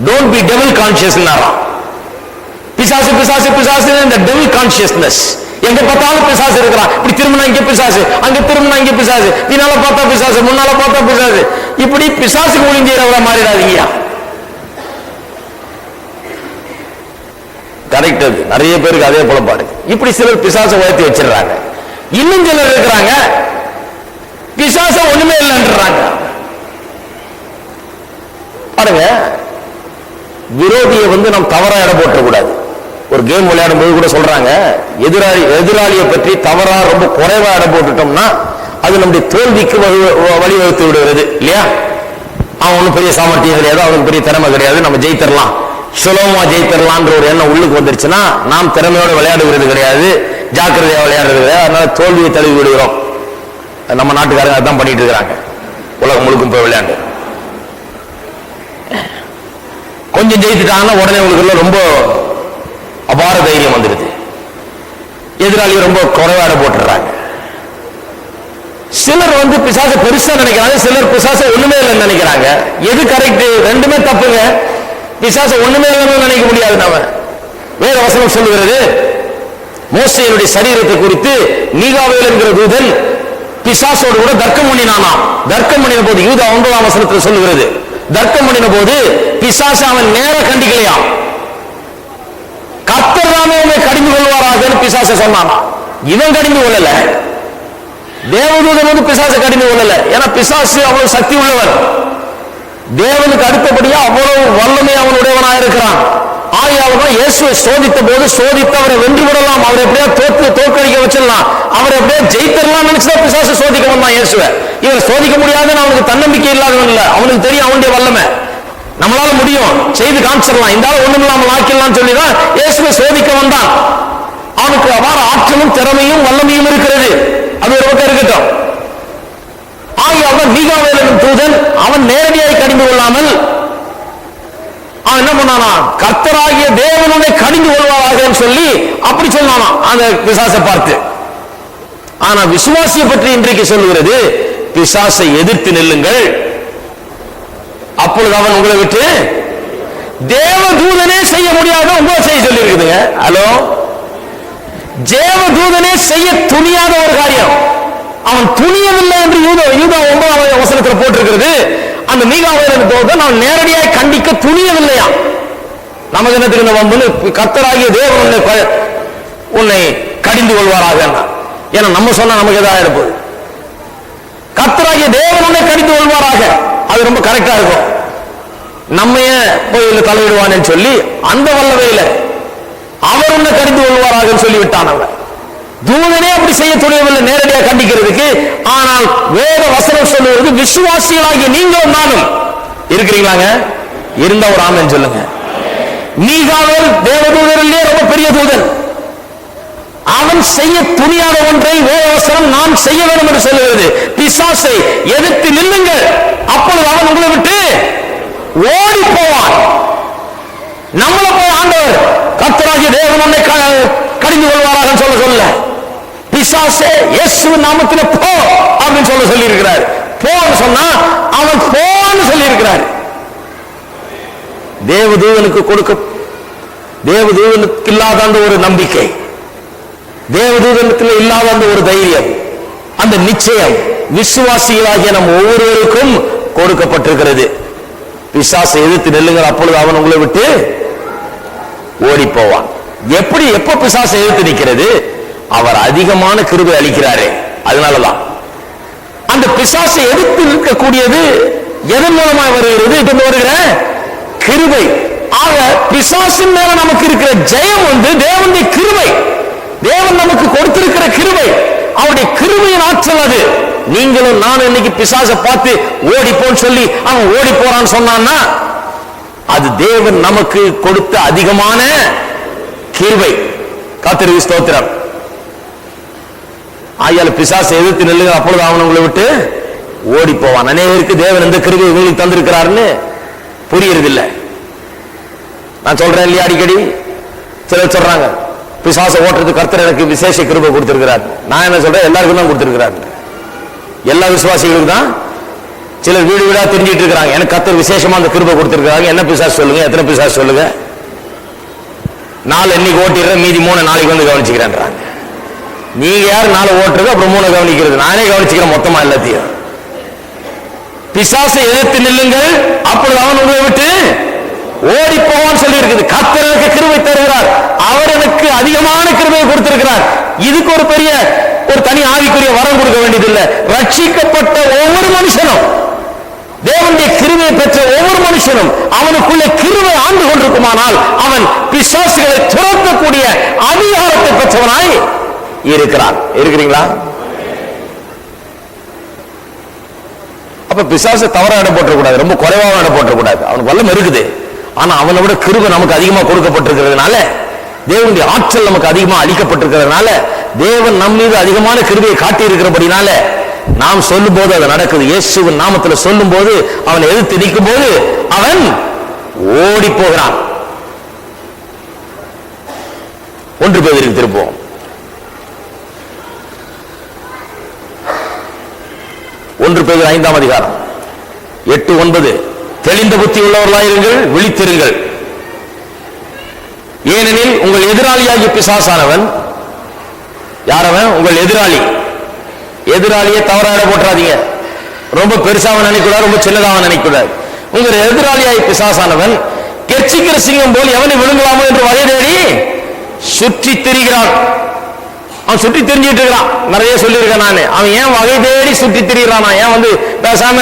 Don't be devil conscious. பிசாசு பிசாசு பிசாசு, இந்த devil consciousness. எங்க பார்த்தாலும் பிசாசு இருக்கிறான். இப்படி திரும்பினா இங்க பிசாசு, அங்க திரும்பினா இங்க பிசாசு, பின்னால பார்த்தா பிசாசு, முன்னால பார்த்தா பிசாசு. இப்படி பிசாசுக்கு ஒளிஞ்சீரவரை மாறிடாதீங்க. கரெக்ட். அது நிறைய பேருக்கு அதே புலப்பாடு. இப்படி சிலர் பிசாசை உயர்த்தி வச்சிடறாங்க. இன்னும் சிலர் இருக்கிறாங்க பிசாச ஒண்ணுமே இல்லைன்றாங்க. பாருங்க, விரோதியை வந்து நாம் தவறா இடம் போட்டக்கூடாது. ஒரு கேம் விளையாடும் போது கூட சொல்றாங்க, எதிராளியை பற்றி தவறா ரொம்ப குறைவா இடம் போட்டுட்டோம்னா அது நம்முடைய தோல்விக்கு வழிவகுத்து விடுகிறது இல்லையா. அவன் ஒன்றும் பெரிய சாமர்த்தியம் கிடையாது, அவனுக்கு பெரிய திறமை கிடையாது, நம்ம ஜெயித்தரலாம், சுலபமா ஜெயித்தரலான்ற ஒரு எண்ணம் உள்ளுக்கு வந்துருச்சுன்னா நாம் திறமையோட விளையாடுகிறது கிடையாது, ஜாக்கிரதையா விளையாடுறது கிடையாது. அதனால தோல்வியை தழுவி விடுகிறோம். நம்ம நாட்டுக்காரங்க அதான் பண்ணிட்டு இருக்கிறாங்க, உலகம் முழுக்கும் போய் விளையாண்டு. கொஞ்சம் ஜெயித்துட்டாங்கன்னா உடனே உங்களுக்கு ரொம்ப அபார தைரியம் வந்துடுது, எதிராளி ரொம்ப குறைவாட போட்டுறாங்க. சிலர் வந்து பிசாசை பெருசா நினைக்கிறாங்க, சிலர் பிசாசை ஒண்ணுமே இல்லைன்னு நினைக்கிறாங்க. எது கரெக்ட்? ரெண்டுமே தப்புங்க. பிசாசை ஒண்ணுமே இல்லைன்னு நினைக்க முடியாது. நாம வேற வசனம் சொல்லுகிறது, மோசேயுடைய சரீரத்தை குறித்து மீகாவேல் என்கிற தூதன் பிசாசோடு கூட தர்க்கம் பண்ணினானா. தர்க்கம் பண்ணின போது யூதா 9ஆம் வசனத்தில் சொல்லுகிறது, தர்க்கம் பண்ணின போது பிசாசு அவன் நேர கண்டிக்கலையா, கர்த்தர் தாமே அவனை கடிந்து கொள்வாராக பிசாசை சொன்னானா. இவன் கடிந்து கொள்ளல, தேவதூதன் வந்து பிசாசை கடிந்து கொள்ளல. ஏன்னா பிசாசு அவ்வளவு சக்தி உள்ளவன், தேவனுக்கு அடுத்தபடியா அவ்வளவு வல்லமை அவனுடையவனாக இருக்கிறான். ஆகியாவதான் இயேசுவை சோதித்த போது சோதித்து அவரை வென்று விடலாம், அவரை எப்படியா தோற்கடிக்க வச்சிடலாம், அவரை எப்படியா ஜெயித்தரலாம் நினைச்சுதான் பிசாசு சோதிக்க வந்தான் இயேசுவை. இவரை சோதிக்க முடியாதுன்னு அவனுக்கு தன்னம்பிக்கை இல்லாதவன் இல்ல, அவனுக்கு தெரியும் அவனுடைய வல்லமை, நம்மளால முடியும், செய்து காமிச்சிடலாம், இந்த ஆள் ஒண்ணும் இல்லாமல் ஆக்கிடலாம் சொல்லிதான் இயேசுவை சோதிக்க வந்தான். அவனுக்கு அவ்வாறு ஆற்றலும் திறமையும் வல்லமையும் இருக்கிறது. அது ஒரு பக்கம் இருக்கட்டும். ஆகியாவதான் மீகாவேல் எனும் தூதன் அவன் நேரடியாக கடிந்து கொள்ளாமல் அவன் என்ன பண்ணானா, கர்த்தராகிய தேவனுடைய கடிந்து கொள்வாராக சொல்லி அப்படி சொன்னானா அந்த பிசாசை பார்த்து. ஆனா விசுவாசியை பற்றி இன்றைக்கு சொல்லுகிறது, பிசாசை எதிர்த்து நில்லுங்கள், அப்பொழுது அவன் உங்களை விட்டு தேவதூதனே செய்ய முடியாத உங்களை செய்ய சொல்லி இருக்குதுங்க. ஹலோ, தேவதூதனே செய்ய துணியாத ஒரு காரியம் அவன் துணியவில்லை என்று யூதா 9ஆம் வசனத்தில் போட்டிருக்கிறது. அந்த மீகாவேல் தூதன் அவன் நேரடியாக கண்டிக்க துணியவில்லையா. நமக்கு என்னத்துக்கு வம்புன்னு, கர்த்தராகிய தேவன் உன்னை கடிந்து கொள்வாராக. ஏன்னா நம்ம சொன்னா நமக்கு எதாவது இருப்பது, கர்த்தராகிய தேவன் உன்னை கடிந்து கொள்வாராக, அது ரொம்ப கரெக்டா இருக்கும். நம்மையே போய் தலையிடுவான்னு சொல்லி அந்த வல்லவையில அவர் உன்னை கடிந்து கொள்வாராக சொல்லிவிட்டான். அவன் தூதனே அப்படி செய்ய துணியவில்லை நேரடியாக கண்டிக்கிறதுக்கு. ஆனால் வேத வசனம் சொல்லுவது, விசுவாசிகளாகிய நீங்களும் நானும் இருக்கிறீங்களாங்க, இருந்த ஒரு ஆமென் சொல்லுங்க. மீகாவேல் தேவதூதரிலே ரொம்ப பெரிய தூதன், அவன் செய்ய துணியாத ஒன்றை வேத வசனம் நான் செய்ய வேண்டும் என்று சொல்லுகிறது. பிசாசை எதிர்த்து நில்லுங்கள், அப்பொழுது அவன் உங்களை விட்டு ஓடி போவான். நம்மள போய் ஆண்டவர் கர்த்தராகிய தேவன் தேவன் உன்னை கடிந்து கொள்வாராக சொல்ல பிசாசே இயேசுவின் நாமத்திலே போ அப்படின்னு சொல்லி இருக்கிறார். போன்னு சொன்னா அவன் போன்னு சொல்லி இருக்கிறார். தேவதூதனுக்கு தேவதூதனுக்கு இல்லாத அந்த ஒரு நம்பிக்கை, தேவதூதனுக்கு இல்லாத அந்த ஒரு தைரியம், அந்த நிச்சயம் விசுவாசிகளாகிய நம் ஒவ்வொருவருக்கும் கொடுக்கப்பட்டிருக்கிறது. பிசாசை எதிர்த்து நெல்லுங்கள், அப்பொழுது அவன் உங்களை விட்டு ஓடி போவான். எப்ப பிசாசை எதிர்த்து நிற்கிறது? அவர் அதிகமான கிருபை அளிக்கிறாரே, அதனாலதான். அந்த பிசாசை எதிர்த்து நிற்கக்கூடியது எதன் மூலமாக வருகிறது? இப்ப வருகிற கிருபை. ஆக பிசாசின் மேல நமக்கு இருக்கிற ஜெயம் தேவனுடைய கிருபை, தேவன் நமக்கு கொடுத்திருக்கிற கிருபை, அவருடைய கிருபையின் ஆற்றல் அது. நீங்களும் நான் இன்னைக்கு பிசாசை பார்த்து ஓடிப்போன்னு சொல்லி அவன் ஓடி போறான்னு சொன்னான்னா அது தேவன் நமக்கு கொடுத்த அதிகமான கிருபை. கர்த்தருக்கு ஸ்தோத்திரம். ஆயால பிசாசை எதிர்த்து நில்லுங்க, அப்பொழுது அவன் உங்களை விட்டு ஓடி போவான். அநேகருக்கு தேவன் இந்த கிருபை உங்களுக்கு தந்திருக்கிறாருன்னு புரியறதில்லை. நான் சொல்றேன் இல்லையா, அடிக்கடி சிலர் சொல்றாங்க பிசாசை ஓட்டுறது கர்த்தர் எனக்கு விசேஷ கிருபை கொடுத்திருக்கிறார். நான் என்ன சொல்றேன், எல்லாருக்கும் தான் கொடுத்திருக்கிறார், எல்லா விசுவாசிகளுக்கு தான். சிலர் வீடு வீடா தெரிஞ்சிட்டு இருக்கிறாங்க, எனக்கு கர்த்தர் விசேஷமா அந்த கிருபை கொடுத்திருக்கிறாங்க. என்ன பிசாசு சொல்லுங்க, எத்தனை பிசாசு சொல்லுங்க. 4 இன்னைக்கு ஓட்டிடுறேன், மீதி 3 நாளைக்கு வந்து கவனிச்சுக்கிறேன்றாங்க. நீங்க யார் 4 ஓட்டுறது, அப்புறம் 3 கவனிக்கிறது? நானே கவனிச்சுக்கிறேன் மொத்தமா எல்லாத்தையும். பிசாசை எதிர்த்து நில்லுங்கள், அப்பொழுது அவன் உங்களை விட்டு ஓடி போவான்னு சொல்லி இருக்குது. கர்த்தர் எனக்கு கிருபை தருகிறார், அவர் எனக்கு அதிகமான கிருபையை கொடுத்திருக்கிறார். இதுக்கு ஒரு பெரிய ஒரு தனி ஆவிக்குரிய வரம் கொடுக்க வேண்டியதில்லை. ரட்சிக்கப்பட்ட ஒவ்வொரு மனுஷனும், தேவனுடைய கிருபையை பெற்ற ஒவ்வொரு மனுஷனும் அவனுக்குள்ள கிருபை ஆண்டு கொண்டிருக்குமானால் அவன் பிசாசுகளை துரத்தக்கூடிய அதிகாரத்தை பெற்றவனாய் இருக்கிறான். இருக்கிறீங்களா? அப்ப பிசாசு தவறா இடம் போட்டக்கூடாது, ரொம்ப குறைவாக இடம் போட்டக்கூடாது. அவனுக்கு வல்லம் இருக்குது, ஆனா அவனை விட கிருபை நமக்கு அதிகமா கொடுக்கப்பட்டிருக்கிறதுனால, தேவனுடைய ஆற்றல் நமக்கு அதிகமா அளிக்கப்பட்டிருக்கிறதுனால, தேவன் நம் மீது அதிகமான கிருபையை காட்டி இருக்கிறபடினால நாம் சொல்லும் போது அது நடக்குது. இயேசுவின் நாமத்தில் சொல்லும் போது, அவனை எதிர்த்து நிற்கும் போது அவன் ஓடி போகிறான். 1 பேதுருக்கு திருப்போம். 1 பேதுரு 5ஆம் அதிகாரம் 8-9. தெளிந்த புத்தி உள்ளவர்களாயிருங்கள், விழித்திருங்கள். ஏனெனில் உங்கள் எதிராளியாகிய பிசாசானவன், யாரவன்? உங்கள் எதிராளி. எதிராளியை தவறாக போட்டுறாதீங்க. ரொம்ப பெருசாக நினைக்கூடாது, ரொம்ப சின்னதாக நினைக்கூடாது. உங்கள் எதிராளியாகிய பிசாசானவன் கெர்ச்சிக்கிற சிங்கம் போல் எவனை விழுங்கலாமோ என்று வகை தேடி சுற்றி திரிகிறான். அவன் சுற்றி தெரிஞ்சிட்டு இருக்கிறான். நிறைய சொல்லியிருக்கேன் நான். அவன் ஏன் வகை தேடி சுற்றி திரிகிறான்? ஏன் பேசாம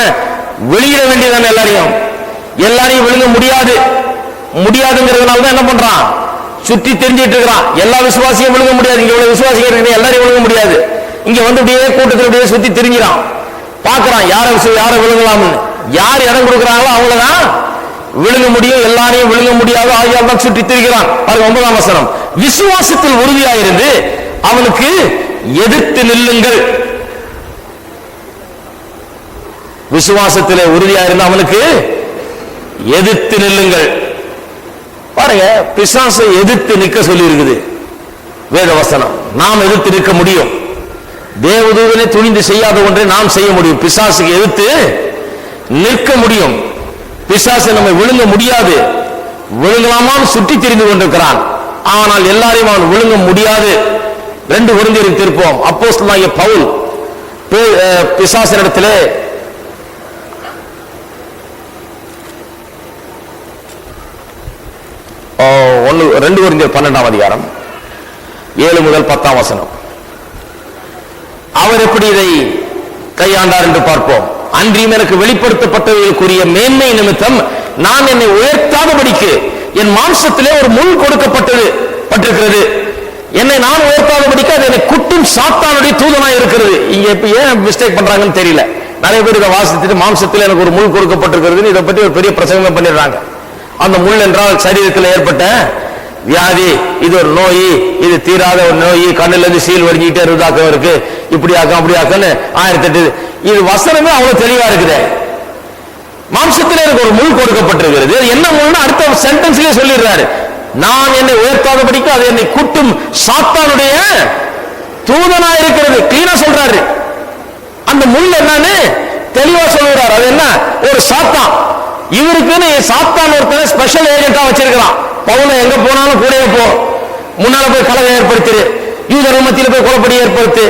வெளியிட வேண்டியதானே? எல்லாரையும் விழுங்க முடியாதுங்கிறதுனால தான் என்ன பண்றான்? சுற்றி தெரிஞ்சிட்டு இருக்கிறான். எல்லா விசுவாசியும் விழுங்க முடியாது. இங்க இவ்வளவு விசுவாசிகள் இருக்கு, எல்லாரையும் விழுங்க முடியாது. இங்க அப்படியே கூட்டத்தில் அப்படியே சுத்தி திரிஞ்சிடான், பாக்குறான் யாரை விழுங்கலாம்னு. யார் இடம் கொடுக்குறாங்களோ அவங்களதான் விழுங்க முடியும், எல்லாரையும் விழுங்க முடியாது. ஆகியால் தான் சுற்றி திரிகிறான். 9ஆம் வசனம். விசுவாசத்தில் உறுதியாயிருந்து அவனுக்கு எதிர்த்து நில்லுங்கள். விசுவாசத்திலே உறுதியாயிருந்து அவனுக்கு எதிர்த்து நில்லுங்கள். பாருங்க, பிசாசை எதிர்த்து நிற்க சொல்லி இருக்குது வேத வசனம். நாம் எதிர்த்து நிற்க முடியும். தேவதூதனை துணிந்து செய்யாத ஒன்றை நாம் செய்ய முடியும். பிசாசுக்கு எதிர்த்து நிற்க முடியும். பிசாசை நம்ம விழுங்க முடியாது. விழுங்கலாமான்னு சுற்றி தெரிந்து கொண்டிருக்கிறான், ஆனால் எல்லாரையும் அவன் விழுங்க முடியாது. 2 கொரிந்தியருக்கு திருப்போம். அப்போஸ்தலனாகிய பவுல் பிசாசினிடத்திலே 2 கொரிந்தியர் 12ஆம் அதிகாரம் 7 முதல் 10ஆம் வசனம். அவர் எப்படி இதை கையாண்டார் என்று பார்ப்போம். அன்றியும் எனக்கு வெளிப்படுத்தப்பட்டவர்களுக்குரிய மேன்மை நிமித்தம் நான் என்னை உயர்த்தாதபடிக்கு என் மாம்சத்திலே ஒரு முள் கொடுக்கப்பட்டிருக்கிறது. என்னை நான் உயர்த்தாதபடிக்கு அது என்னை குட்டும் சாத்தானுடைய தூதனாய் இருக்கிறது. இங்க இப்ப ஏன் மிஸ்டேக் பண்றாங்கன்னு தெரியல. நிறைய பேர் இதை வாசித்துட்டு மாம்சத்தில் எனக்கு ஒரு முள் கொடுக்கப்பட்டிருக்கிறது இதை பற்றி ஒரு பெரிய பிரசங்கம் பண்ணிடுறாங்க. அந்த முள் என்றால் சரீரத்தில் ஏற்பட்ட வியாதி, இது ஒரு நோய், இது தீராத ஒரு நோய், கண்ணுல இருந்து சீல் வடிஞ்சிக்கிட்டே இருதாக்கம் இருக்கு, இப்படி ஆக்கம் அப்படி ஆக்கன்னு 1008. இது வசனமே அவ்வளவு தெளிவா இருக்குது. மாம்சத்தில் எனக்கு ஒரு முள் கொடுக்கப்பட்டிருக்கிறது. என்ன முள்னு அடுத்த சென்டென்ஸ்லயே சொல்லிடுறாரு. நான் என்னை உயர்த்தாதபடிக்கு அது என்னை குட்டும் சாத்தானுடைய தூதனா இருக்கிறது. கிளீனா சொல்றாரு. அந்த முள் என்னன்னு தெளிவா சொல்லுறாரு. அது என்ன? ஒரு சாத்தான். இவருக்குன்னு சாத்தான் ஒருத்தனை ஸ்பெஷல் ஏஜென்டா வச்சிருக்கிறான். பவுல எங்க போனாலும் கூட போ, முன்னால போய் கலகம் ஏற்படுத்திரு, யூதர் மத்தியில போய் குழப்படி ஏற்படுத்து,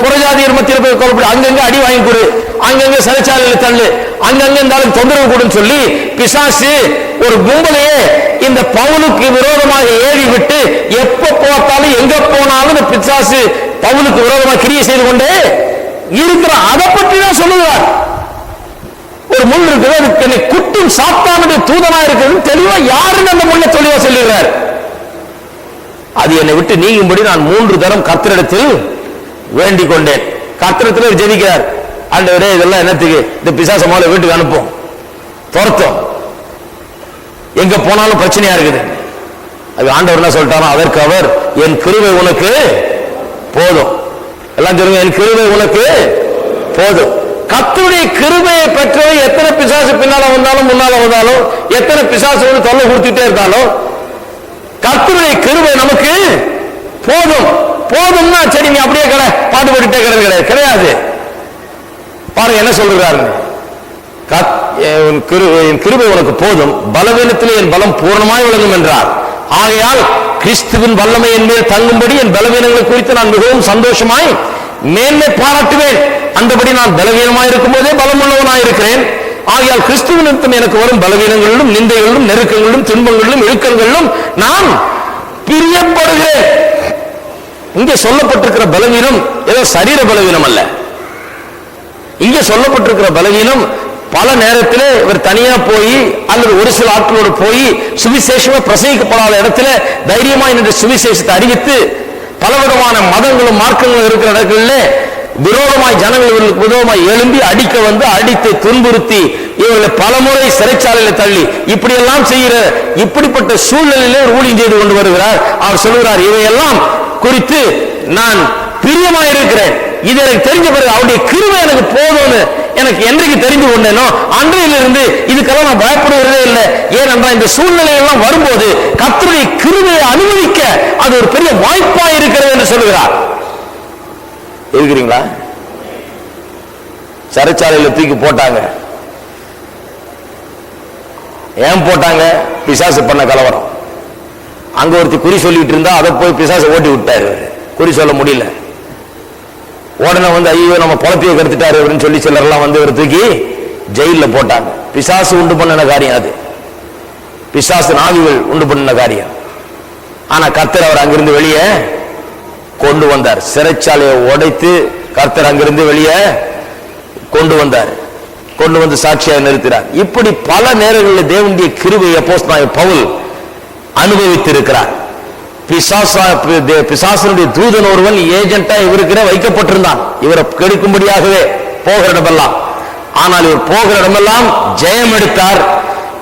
புறஜாதியர் மத்தியில போய் குழப்படி, அங்கங்க அடி வாங்கி கொடு, அங்கங்க சிறைச்சாலையில தள்ளு, அங்கங்க இருந்தாலும் தொந்தரவு கொடுன்னு சொல்லி பிசாசு ஒரு கும்பலையே இந்த பவுலுக்கு விரோதமாக ஏறி விட்டு எப்ப பார்த்தாலும் எங்க போனாலும் இந்த பிசாசு பவுலுக்கு விரோதமாக கிரியை செய்து கொண்டே இருக்கிற. அதை பற்றி தான் சொல்லுவார். ஒரு முள் இருக்குது, அது என்னை குட்டும் சாத்தானுடைய தூதனா இருக்கிறது தெளிவா யாருன்னு அந்த முள்ள தெளிவா சொல்லுகிறார். அது என்னை விட்டு நீங்கும்படி நான் 3 தரம் கர்த்தரிடத்தில் வேண்டிக் கொண்டேன். கர்த்தரிடத்தில் ஜெபிக்கிறார். ஆண்டவரே இதெல்லாம் என்னத்துக்கு? இந்த பிசாச முதல்ல வீட்டுக்கு அனுப்பும், துரத்தும், எங்க போனாலும் பிரச்சனையா இருக்குது. அது ஆண்டவர் என்ன சொல்லிட்டாரோ அதற்கு அவர் என் கிருபை உனக்கு போதும். எல்லாம் சொல்லுங்க, என் கிருபை உனக்கு போதும். கர்த்தருடைய கிருபையை பெற்றவை எத்தனை பிசாசு பின்னால வந்தாலும் முன்னால வந்தாலும், எத்தனை பிசாசு தொல்லை கொடுத்துட்டே இருந்தாலும் கர்த்தருடைய கிருபை நமக்கு போதும். போதும்னா சரி நீ அப்படியே பாடுபட்டுட்டே கிடையாது. பாருங்க என்ன சொல்றாரு, என் கிருபை உனக்கு போதும், பலவீனத்திலே என் பலம் பூர்ணமாய் விளங்கும் என்றார். ஆகையால் கிறிஸ்துவின் வல்லமை என் மேல் தங்கும்படி என் பலவீனங்களை குறித்து நான் மிகவும் சந்தோஷமாய் மேன்மை பாராட்டுவேன். அந்தபடி நான் பலவீனமாய் இருக்கும் போதே பலமுள்ளவனாய் இருக்கிறேன். ஆகையால் கிறிஸ்துவின் எனக்கு வரும் பலவீனங்களிலும் நிந்தைகளிலும் நெருக்கங்களிலும் துன்பங்களிலும் இழுக்கங்களிலும் நான் பிரியப்படுகிறேன். இங்கே சொல்லப்பட்டிருக்கிற பலவீனம் ஏதோ சரீர பலவீனம் அல்ல. இங்கே சொல்லப்பட்டிருக்கிற பலவீனம் பல நேரத்தில் இவர் தனியா போய் அல்லது ஒரு சில ஆட்களோடு போய் சுவிசேஷமா பிரசங்கிக்கப்படாத இடத்துல தைரியமா இந்த சுவிசேஷத்தை அறிவித்து பலவிதமான மதங்களும் மார்க்கங்களும் இருக்கிற இடங்கள்ல விரோதமாய் ஜனங்கள் விரோதமாய் எழும்பி அடிக்க வந்து அடித்து துன்புறுத்தி இவர்களை பலமுறை சிறைச்சாலையில தள்ளி இப்படியெல்லாம் செய்கிற இப்படிப்பட்ட சூழ்நிலையிலே ஊழியம் செய்து கொண்டு வருகிறார். அவர் சொல்லுகிறார், இவையெல்லாம் குறித்து நான் பிரியமாயிருக்கிறேன். இது எனக்கு தெரிஞ்ச பிறகு அவருடைய கிருபை எனக்கு போதும்னு எனக்கு என்றைக்கு தெரிந்து கொண்டேனோ அன்றையிலிருந்து இதுக்கெல்லாம் நான் பயப்படுவதே இல்லை. ஏனென்றால் இந்த சூழ்நிலையெல்லாம் வரும்போது கர்த்தருடைய கிருபையை அனுபவிக்க அது ஒரு பெரிய வாய்ப்பா இருக்கிறது என்று சொல்லுகிறார். இருக்கிறீங்களா? சிறைச்சாலையில தூக்கி போட்டாங்க. ஏன் போட்டாங்க? பிசாசு பண்ண கலவரம். அங்க ஒருத்தி குறி சொல்லிட்டு இருந்தா அதை போய் பிசாசு ஓட்டி விட்டாரு. குறி சொல்ல முடியல. உடனே வந்து ஐயோ நம்ம பொழப்பியை கெடுத்துட்டாரு அப்படின்னு சொல்லி சிலரெல்லாம் வந்து ஒரு தூக்கி ஜெயில போட்டாங்க. பிசாசு உண்டு பண்ணின காரியம் அது. பிசாசு நாவிகள் உண்டு பண்ணின காரியம். ஆனா கர்த்தர் அவர் அங்கிருந்து வெளியே கொண்டு வந்தார். சிறைச்சாலையை உடைத்து கர்த்தர் அங்கிருந்து வெளியே கொண்டு வந்தார். கொண்டு வந்து சாட்சியாக நிறுத்தினார். இப்படி பல நேரங்களில் தேவனுடைய கிருபையை அப்போஸ்தலனாகிய பவுல் அனுபவித்திருக்கிறார். பிசாசனுடைய தூதன் ஒருவன் ஏஜென்டா இவருக்கு வைக்கப்பட்டிருந்தான், இவரை கெடுக்கும்படியாகவே போகிற இடமெல்லாம். ஆனால் இவர் போகிற இடமெல்லாம் ஜெயம் எடுத்தார்.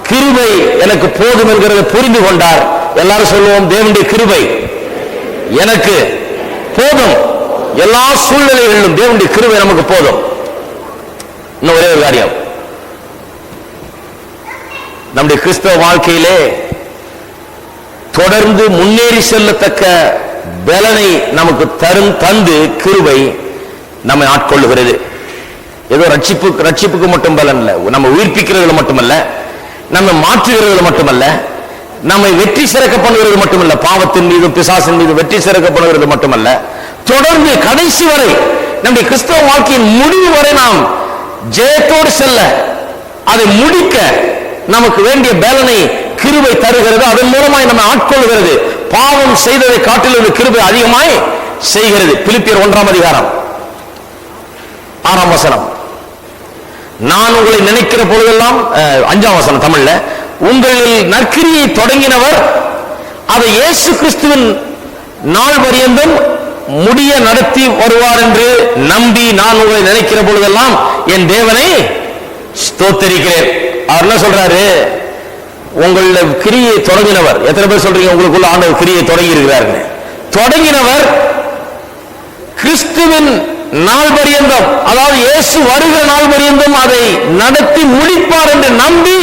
கிருபை எனக்கு போதும் என்கிறத புரிந்து கொண்டார். எல்லாரும் சொல்லுவோம், தேவனுடைய கிருபை எனக்கு போதும். எல்லா சூழ்நிலைகளிலும் தேவனுடைய கிருபை நமக்கு போதும். இன்னும் ஒரே ஒரு காரியம், நம்முடைய கிறிஸ்தவ வாழ்க்கையிலே தொடர்ந்து முன்னேறி செல்லத்தக்க பலனை நமக்கு தந்து கிருபை நம்மை ஆட்கொள்ளுகிறது. ஏதோ ரட்சிப்புக்கு மட்டும் பலன் இல்ல, நம்ம உயிர்ப்பிக்கிறதுல மட்டுமல்ல, நம்ம மாற்றுகிறது மட்டுமல்ல, நம்மை வெற்றி சிறக்க பண்ணுகிறது மட்டுமல்ல, பாவத்தின் மீது பிசாசின் மீது வெற்றி சிறக்க பண்ணுகிறது மட்டுமல்ல, தொடர்ந்து கடைசி வரை நம்முடைய கிறிஸ்தவ வாழ்க்கையின் முடிவு வரை நாம் ஜெயத்தோடு செல்ல, அதை முடிக்க நமக்கு வேண்டிய பலனை கிருபை தருகிறது. அதன் மூலமாய் நம்ம ஆட்கொள்கிறது. பாவம் செய்ததை காட்டிலும் கிருபை அதிகமாய் செய்கிறது. பிலிப்பியர் 1ஆம் அதிகாரம் 6ஆம் வசனம், நான் உங்களை நினைக்கிற பொழுதெல்லாம், 5ஆம் வசனம் தமிழ்ல, உங்களில் நற்கிரியை தொடங்கினவர் அதை இயேசு கிறிஸ்துவின் நாள் பரியந்தம் முடிய நடத்தி வருவார் என்று நம்பி நான் உங்களை நினைக்கிற பொழுதெல்லாம் என் தேவனை ஸ்தோத்தரிக்கிறேன். அவர் என்ன சொல்றாரு? உங்கள கிரியை தொடங்கினவர். எத்தனை பேர் சொல்றீங்க உங்களுக்குள்ள ஆண்டவர் கிரியை தொடங்கி இருக்கிறார்? தொடங்கினவர் கிறிஸ்துவின் நாள் பரியந்தம், அதாவது இயேசு வருகிற நாள் பரியந்தம் அதை நடத்தி முடிப்பார் என்று நம்பி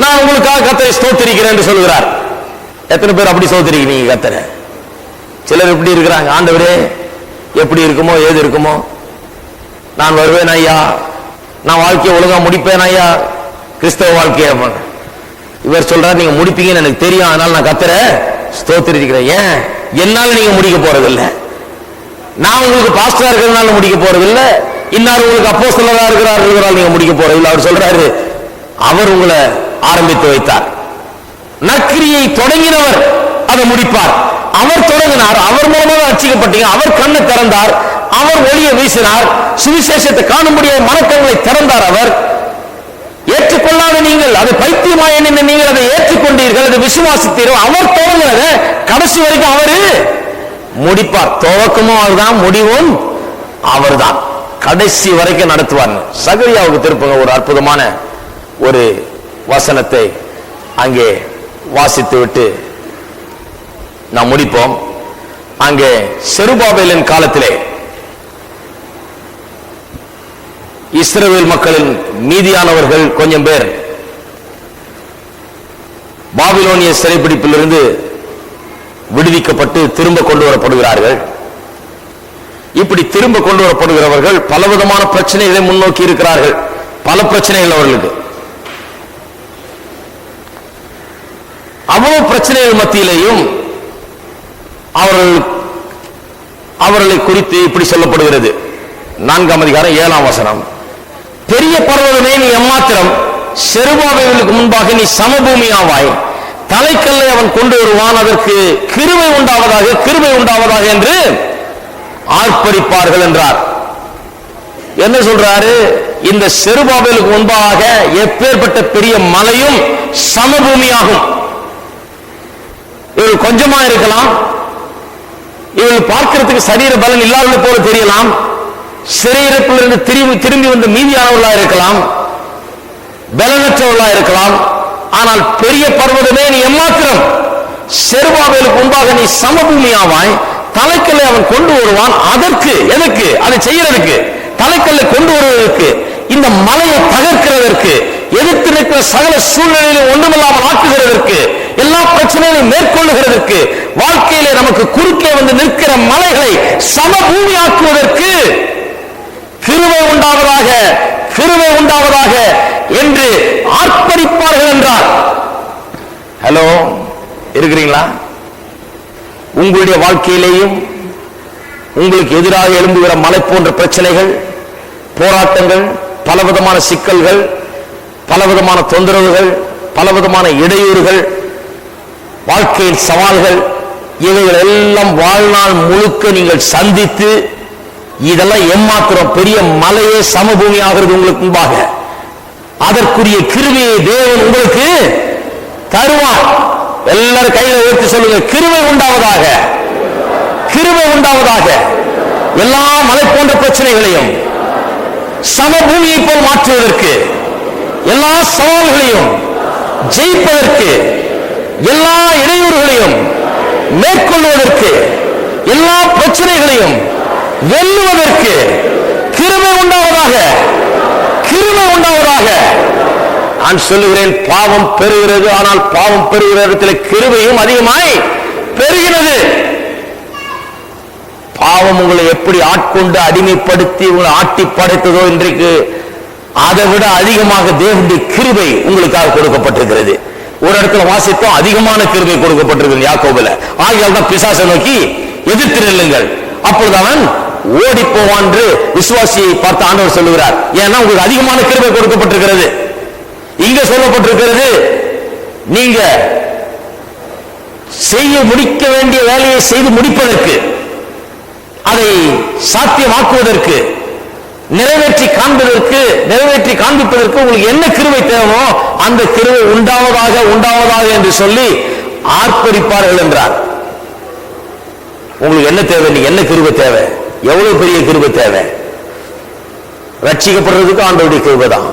நான் உங்களுக்காக கர்த்தரை ஸ்தோத்திரிக்கிறேன் என்று சொல்கிறார். எத்தனை பேர் அப்படி சோதரிக்கிறீங்க கர்த்தரை? சிலர் எப்படி இருக்கிறாங்க, ஆண்டவரே எப்படி இருக்குமோ ஏது இருக்குமோ, நான் வருவேன் ஐயா, நான் வாழ்க்கையை ஒழுங்கா முடிப்பேன் ஐயா, கிறிஸ்தவ வாழ்க்கையை. இவர் சொல்றாரு நீங்க முடிப்பீங்கன்னு எனக்கு தெரியும், அதனால நான் கர்த்தரை ஸ்தோத்திரிக்கிறேன். ஏன்? என்னால நீங்க முடிக்க போறதில்லை, நான் உங்களுக்கு பாஸ்டரா இருக்கிறதுனால முடிக்க போறதில்லை, இன்னார் உங்களுக்கு அப்போஸ்தலரா இருக்கிறார் நீங்க முடிக்க போறதில்லை. அவர் சொல்றாரு அவர் உங்களை ஆரம்பித்து வைத்தார், நற்கிரியை தொடங்கினவர் அதை முடிப்பார். அவர் தொடங்கினார், அவர் மூலமாக ரட்சிக்கப்பட்டீங்க, அவர் கண்ணை திறந்தார், அவர் ஒளியை வீசினார், சுவிசேஷத்தை காணும்படியாக மனக்கண்களை திறந்தார். அவர் ஏற்றுக்கொள்ளாத நீங்கள், அதை பைத்தியமாய் எண்ணின நீங்கள் அதை ஏற்றுக்கொண்டீர்கள், அதை விசுவாசித்தீர்கள். அவர் தொடங்கினத கடைசி வரைக்கும் அவரு முடிப்பார். துவக்கமும் அவர்தான், முடிவும் அவர்தான், கடைசி வரைக்கும் நடத்துவார். சகரியாவுக்கு திருப்புங்க, ஒரு அற்புதமான ஒரு வசனத்தை அங்கே வாசித்து விட்டு நாம் முடிப்போம். அங்கே செருபாபேலின் காலத்திலே இஸ்ரவேல் மக்களின் மீதியானவர்கள் கொஞ்சம் பேர் பாபிலோனிய சிறைப்பிடிப்பிலிருந்து விடுவிக்கப்பட்டு திரும்ப கொண்டு வரப்படுகிறார்கள். இப்படி திரும்ப கொண்டு வரப்படுகிறவர்கள் பலவிதமான பிரச்சனைகளை முன்னோக்கி இருக்கிறார்கள். பல பிரச்சனைகள் அவர்களுக்கு. அவ்வளவு பிரச்சனைகள் மத்தியிலேயும் அவர்களை குறித்து இப்படி சொல்லப்படுகிறது. 4ஆம் அதிகாரம் 7ஆம் வசனம். பெரிய பர்வதமே நீ எம்மாத்திரம், செருபாபேலுக்கு முன்பாக நீ சமபூமியாவாய், தலைக்கல்லை அவன் கொண்டு வருவான், அதற்கு கிருபை உண்டாவதாக கிருபை உண்டாவதாக என்று ஆர்ப்பரிப்பார்கள் என்றார். என்ன சொல்றாரு? இந்த செருபாபேலுக்கு முன்பாக எப்பேற்பட்ட பெரிய மலையும் சமபூமியாகும். இவர்கள் கொஞ்சமா இருக்கலாம், இவர்கள் பார்க்கிறதுக்கு சரீர பலன் இல்லாத போல தெரியலாம், சிறையிருப்பிலிருந்து திரும்பி வந்து மீதியானவர்களா இருக்கலாம், பலனற்றவர்களா இருக்கலாம். ஆனால் பெரிய பர்வதமே நீ எம்மாத்திரம், செருபாபேலுக்கு முன்பாக நீ சமபூமியாவாய், தலைக்கல்லை அவன் கொண்டு வருவான், அதற்கு எதற்கு? அதை செய்யறதுக்கு, தலைக்கல்லை கொண்டு வருவதற்கு, இந்த மலையை தகர்க்கிறதற்கு, எதிர்த்து நிற்கிற சகல சூழ்நிலையிலும் ஒன்றுமில்லாமல் ஆக்குகிறதற்கு, எல்லா பிரச்சனைகளையும் மேற்கொள்ளுகிறதற்கு, வாழ்க்கையிலே நமக்கு குறுக்கே வந்து நிற்கிற மலைகளை சமபூமி ஆக்குவதற்கு கிருபை உண்டாவதாக கிருபை உண்டாவதாக என்று ஆர்ப்பரிப்பார்கள் என்றார். ஹலோ, இருக்கிறீங்களா? உங்களுடைய வாழ்க்கையிலேயும் உங்களுக்கு எதிராக எழும்புகிற மலை போன்ற பிரச்சனைகள், போராட்டங்கள், பலவிதமான சிக்கல்கள், பலவிதமான தொந்தரவுகள், பலவிதமான இடையூறுகள், வாழ்க்கையின் சவால்கள், இவைகள் எல்லாம் வாழ்நாள் முழுக்க நீங்கள் சந்தித்து, இதெல்லாம் ஏமாத்திரம் பெரிய மலையே சமபூமி ஆகிறது உங்களுக்கு முன்பாக, அதற்குரிய கிருபையை தேவன் உங்களுக்கு தருவார். எல்லாரும் கையில உயர்த்தி சொல்லுங்க, கிருபை உண்டாவதாக கிருபை உண்டாவதாக. எல்லா மலை போன்ற பிரச்சனைகளையும் சமபூமியை போல் மாற்றுவதற்கு, எல்லா சவால்களையும் ஜெயிப்பதற்கு, எல்லா இடையூறுகளையும் மேற்கொள்வதற்கு, எல்லா பிரச்சனைகளையும் வெல்லுவதற்கு கிருபை உண்டாவதாக கிருபை உண்டாவதாக. நான் சொல்லுகிறேன், பாவம் பெறுகிறது, ஆனால் பாவம் பெறுகிற இடத்தில் கிருபையும் அதிகமாய் பெறுகிறது. பாவம் உங்களை எப்படி ஆட்கொண்டு அடிமைப்படுத்தி உங்களை ஆட்டி படைத்ததோ, இன்றைக்கு அதை விட அதிகமாக தேவனுடைய கிருபை உங்களுக்காக கொடுக்கப்பட்டிருக்கிறது. ஒரு இடத்துல வாசித்தோம், அதிகமான கிருபை கொடுக்கப்பட்டிருக்கிறது யாக்கோபுல. ஆகையால் தான் பிசாசை நோக்கி எதிர்த்து நில்லுங்கள், அப்பொழுது அவன் ஓடி போவான் என்று விசுவாசியை பார்த்து ஆண்டவர் சொல்லுகிறார். ஏன்னா உங்களுக்கு அதிகமான கிருபை கொடுக்கப்பட்டிருக்கிறது. இங்க சொல்லப்பட்டிருக்கிறது, நீங்க செய்ய முடிக்க வேண்டிய வேலையை செய்து முடிப்பதற்கு, அதை சாத்தியமாக்குவதற்கு, நிறைவேற்றி காண்பதற்கு, நிறைவேற்றி காண்பிப்பதற்கு உங்களுக்கு என்ன கிருபை தேவையோ அந்த கிருபை உண்டாவதாக உண்டாவதாக என்று சொல்லி ஆர்ப்பரிப்பார்கள் என்றார். உங்களுக்கு என்ன தேவை? நீங்க என்ன கிருபை தேவை? எவ்வளவு பெரிய கிருபை தேவை? ரட்சிக்கப்படுறதுக்கு ஆண்டவருடைய கிருபை தான்.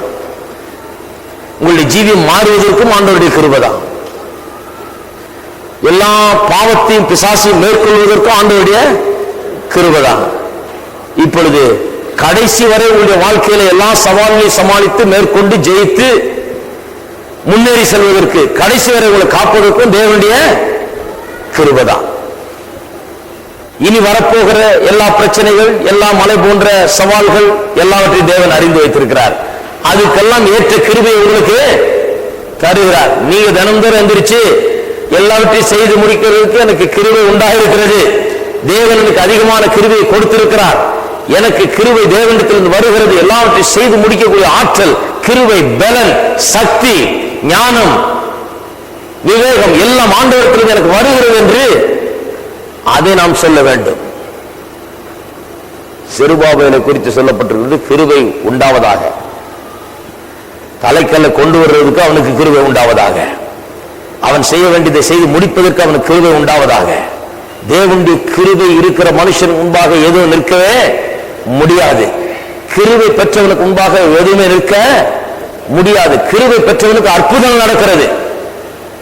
உங்களுடைய ஜீவியம் மாறுவதற்கும் ஆண்டவருடைய கிருபை தான். எல்லா பாவத்தையும் பிசாசையும் மேற்கொள்வதற்கும் ஆண்டவருடைய கிருபை தான். இப்பொழுது கடைசி வரை உங்களுடைய வாழ்க்கையில எல்லா சவால்களையும் சமாளித்து மேற்கொண்டு ஜெயித்து முன்னேறி செல்வதற்கு, கடைசி வரை உங்களை காப்பதற்கும் தேவனுடைய கிருபைதான். இனி வரப்போகிற எல்லா பிரச்சனைகள், எல்லா மலை போன்ற சவால்கள் எல்லாவற்றையும் தேவன் அறிந்து வைத்திருக்கிறார். அதுக்கெல்லாம் ஏற்ற கிருபையை உங்களுக்கு தருகிறார். நீங்க தினந்தோறும் எந்திரிச்சு எல்லாவற்றையும் செய்து முடிக்கிறதுக்கு எனக்கு கிருபை உண்டாயிருக்கிறது. தேவன் எனக்கு அதிகமான கிருபையை கொடுத்திருக்கிறார். எனக்கு கிருபை தேவனிடத்திலிருந்து வருகிறது. எல்லாவற்றையும் செய்து முடிக்கக்கூடிய ஆற்றல், கிருபை, பலன், சக்தி, ஞானம், விவேகம் எல்லாம் ஆண்டவரிடத்திலிருந்து எனக்கு வருகிறது என்று அதை நாம் சொல்ல வேண்டும். செருபாபேலை குறித்து சொல்லப்பட்டிருக்கிறது, கிருபை உண்டாவதாக. தலைக்கல்லை கொண்டு வருவதற்கு அவனுக்கு கிருபை உண்டாவதாக. அவன் செய்ய வேண்டியதை செய்து முடிப்பதற்கு அவனுக்கு கிருபை உண்டாவதாக. தேவனுடைய கிருபை இருக்கிற மனுஷன் முன்பாக எதுவும் நிற்கவே முடியாது. கிருபை பெற்றவனுக்கு முன்பாக எதுவுமே நிற்க முடியாது. கிருபை பெற்றவனுக்கு அற்புதம் நடக்கிறது.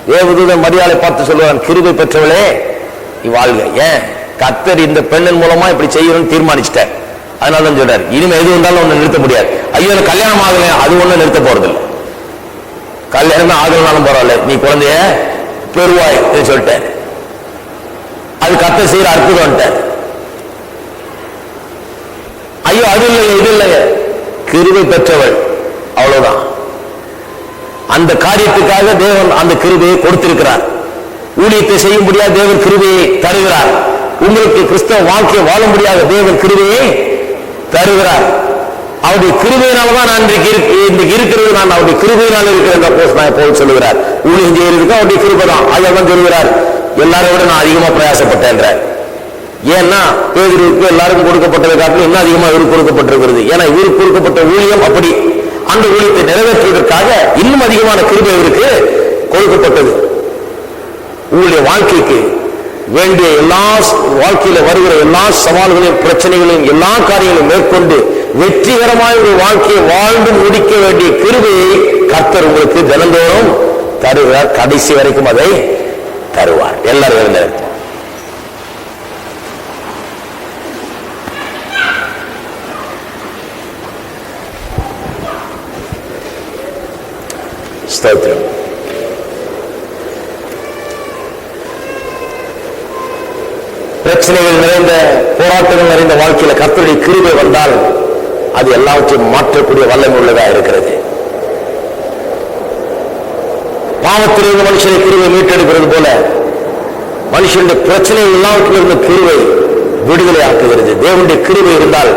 தேவதூதன் மரியாதை பார்த்து சொல்லுவான், கிருபை பெற்றவளே நீ வாழ்க. ஏன்? கர்த்தர் இந்த பெண்ணின் மூலமா இப்படி செய்யணும்னு தீர்மானிச்சிட்டார். அதனாலதான் சொல்றாரு, இனிமே எது வந்தாலும் ஒண்ணு நிறுத்த முடியாது. ஐயோ கல்யாணம் ஆகல, அது ஒண்ணு நிறுத்த போறதில்லை. கல்யாணம் தான் ஆகலனாலும் பரவாயில்ல, நீ குழந்தைய பெறுவாய் சொல்லிட்டார். அது கர்த்தர் செய்யற அற்புதம். ஐயோ அது இல்லையே, இது இல்லையே, கிருபை பெற்றவள், அவ்வளவுதான். அந்த காரியத்துக்காக தேவன் அந்த கிருபையை கொடுத்திருக்கிறார். ஊழியத்தை செய்ய முடியாத தேவன் கிருபையை தருகிறார். உங்களுக்கு கிறிஸ்தவ வாழ்க்கையை வாழ முடியாத தேவன் கிருபையை தருகிறார். அவருடைய கிருபையினால்தான் நான் இன்றைக்கு இருக்கிறது. நான் அவருடைய கிருபையினால் இருக்கிறேன் சொல்லுகிறார். ஊழியம் செய்யறதுக்கு அவருடைய கிருபை தான். அதான் சொல்லுகிறார், எல்லாரை விட நான் அதிகமா பிரயாசப்பட்டேன். ஏன்னா பேதுருவுக்கு எல்லாருக்கும் கொடுக்கப்பட்டதை காட்டிலும் இன்னும் அதிகமா இவருக்கு கொடுக்கப்பட்டிருக்கிறது. ஏன்னா இவருக்கு கொடுக்கப்பட்ட ஊழியம் அப்படி. அந்த ஊழியத்தை நிறைவேற்றுவதற்காக இன்னும் அதிகமான கிருபை இவருக்கு கொடுக்கப்பட்டது. உங்களுடைய வாழ்க்கைக்கு வேண்டிய எல்லா வாழ்க்கையில வருகிற எல்லா சவால்களையும், பிரச்சனைகளையும், எல்லா காரியங்களையும் மேற்கொண்டு வெற்றிகரമായ ஒரு வாழ்க்கையை வாழ்ந்து முடிக்க வேண்டிய கிருபையை கர்த்தர் உங்களுக்கு தினந்தோறும் தருகிறார். கடைசி வரைக்கும் அதை தருவார். எல்லாரும் ஸ்தோத்திரம். பிரச்சனைகள் நிறைந்த, போராட்டங்கள் நிறைந்த வாழ்க்கையில கர்த்தருடைய கிருபை வந்தால் அது எல்லாவற்றையும் மாற்றக்கூடிய வல்லமை உள்ளதாக இருக்கிறது. பாவத்திலிருந்து மனுஷனை கிருபை மீட்டெடுக்கிறது போல மனுஷனுடைய பிரச்சனைகள் எல்லாவற்றிலிருந்து கிருபை விடுதலை ஆக்குகிறது. தேவனுடைய கிருபை இருந்தால்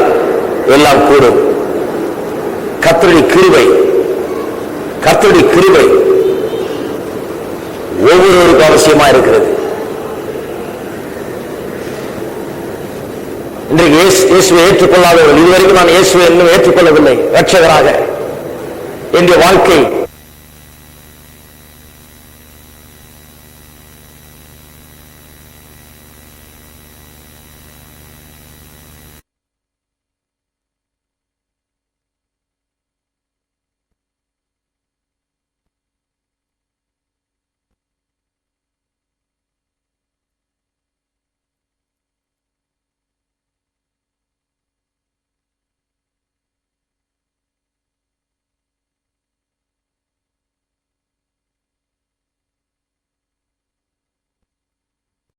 எல்லாம் கூடும். கர்த்தருடைய கிருபை, கர்த்தருடைய கிருபை ஒவ்வொருவருக்கும் அவசியமா இருக்கிறது. இன்றைக்கு இயேசுவை ஏற்றுக்கொள்ளாதவர்கள், இதுவரைக்கும் நான் இயேசுவை இன்னும் ஏற்றுக்கொள்ளவில்லை ரட்சகராக, என்னுடைய வாழ்க்கை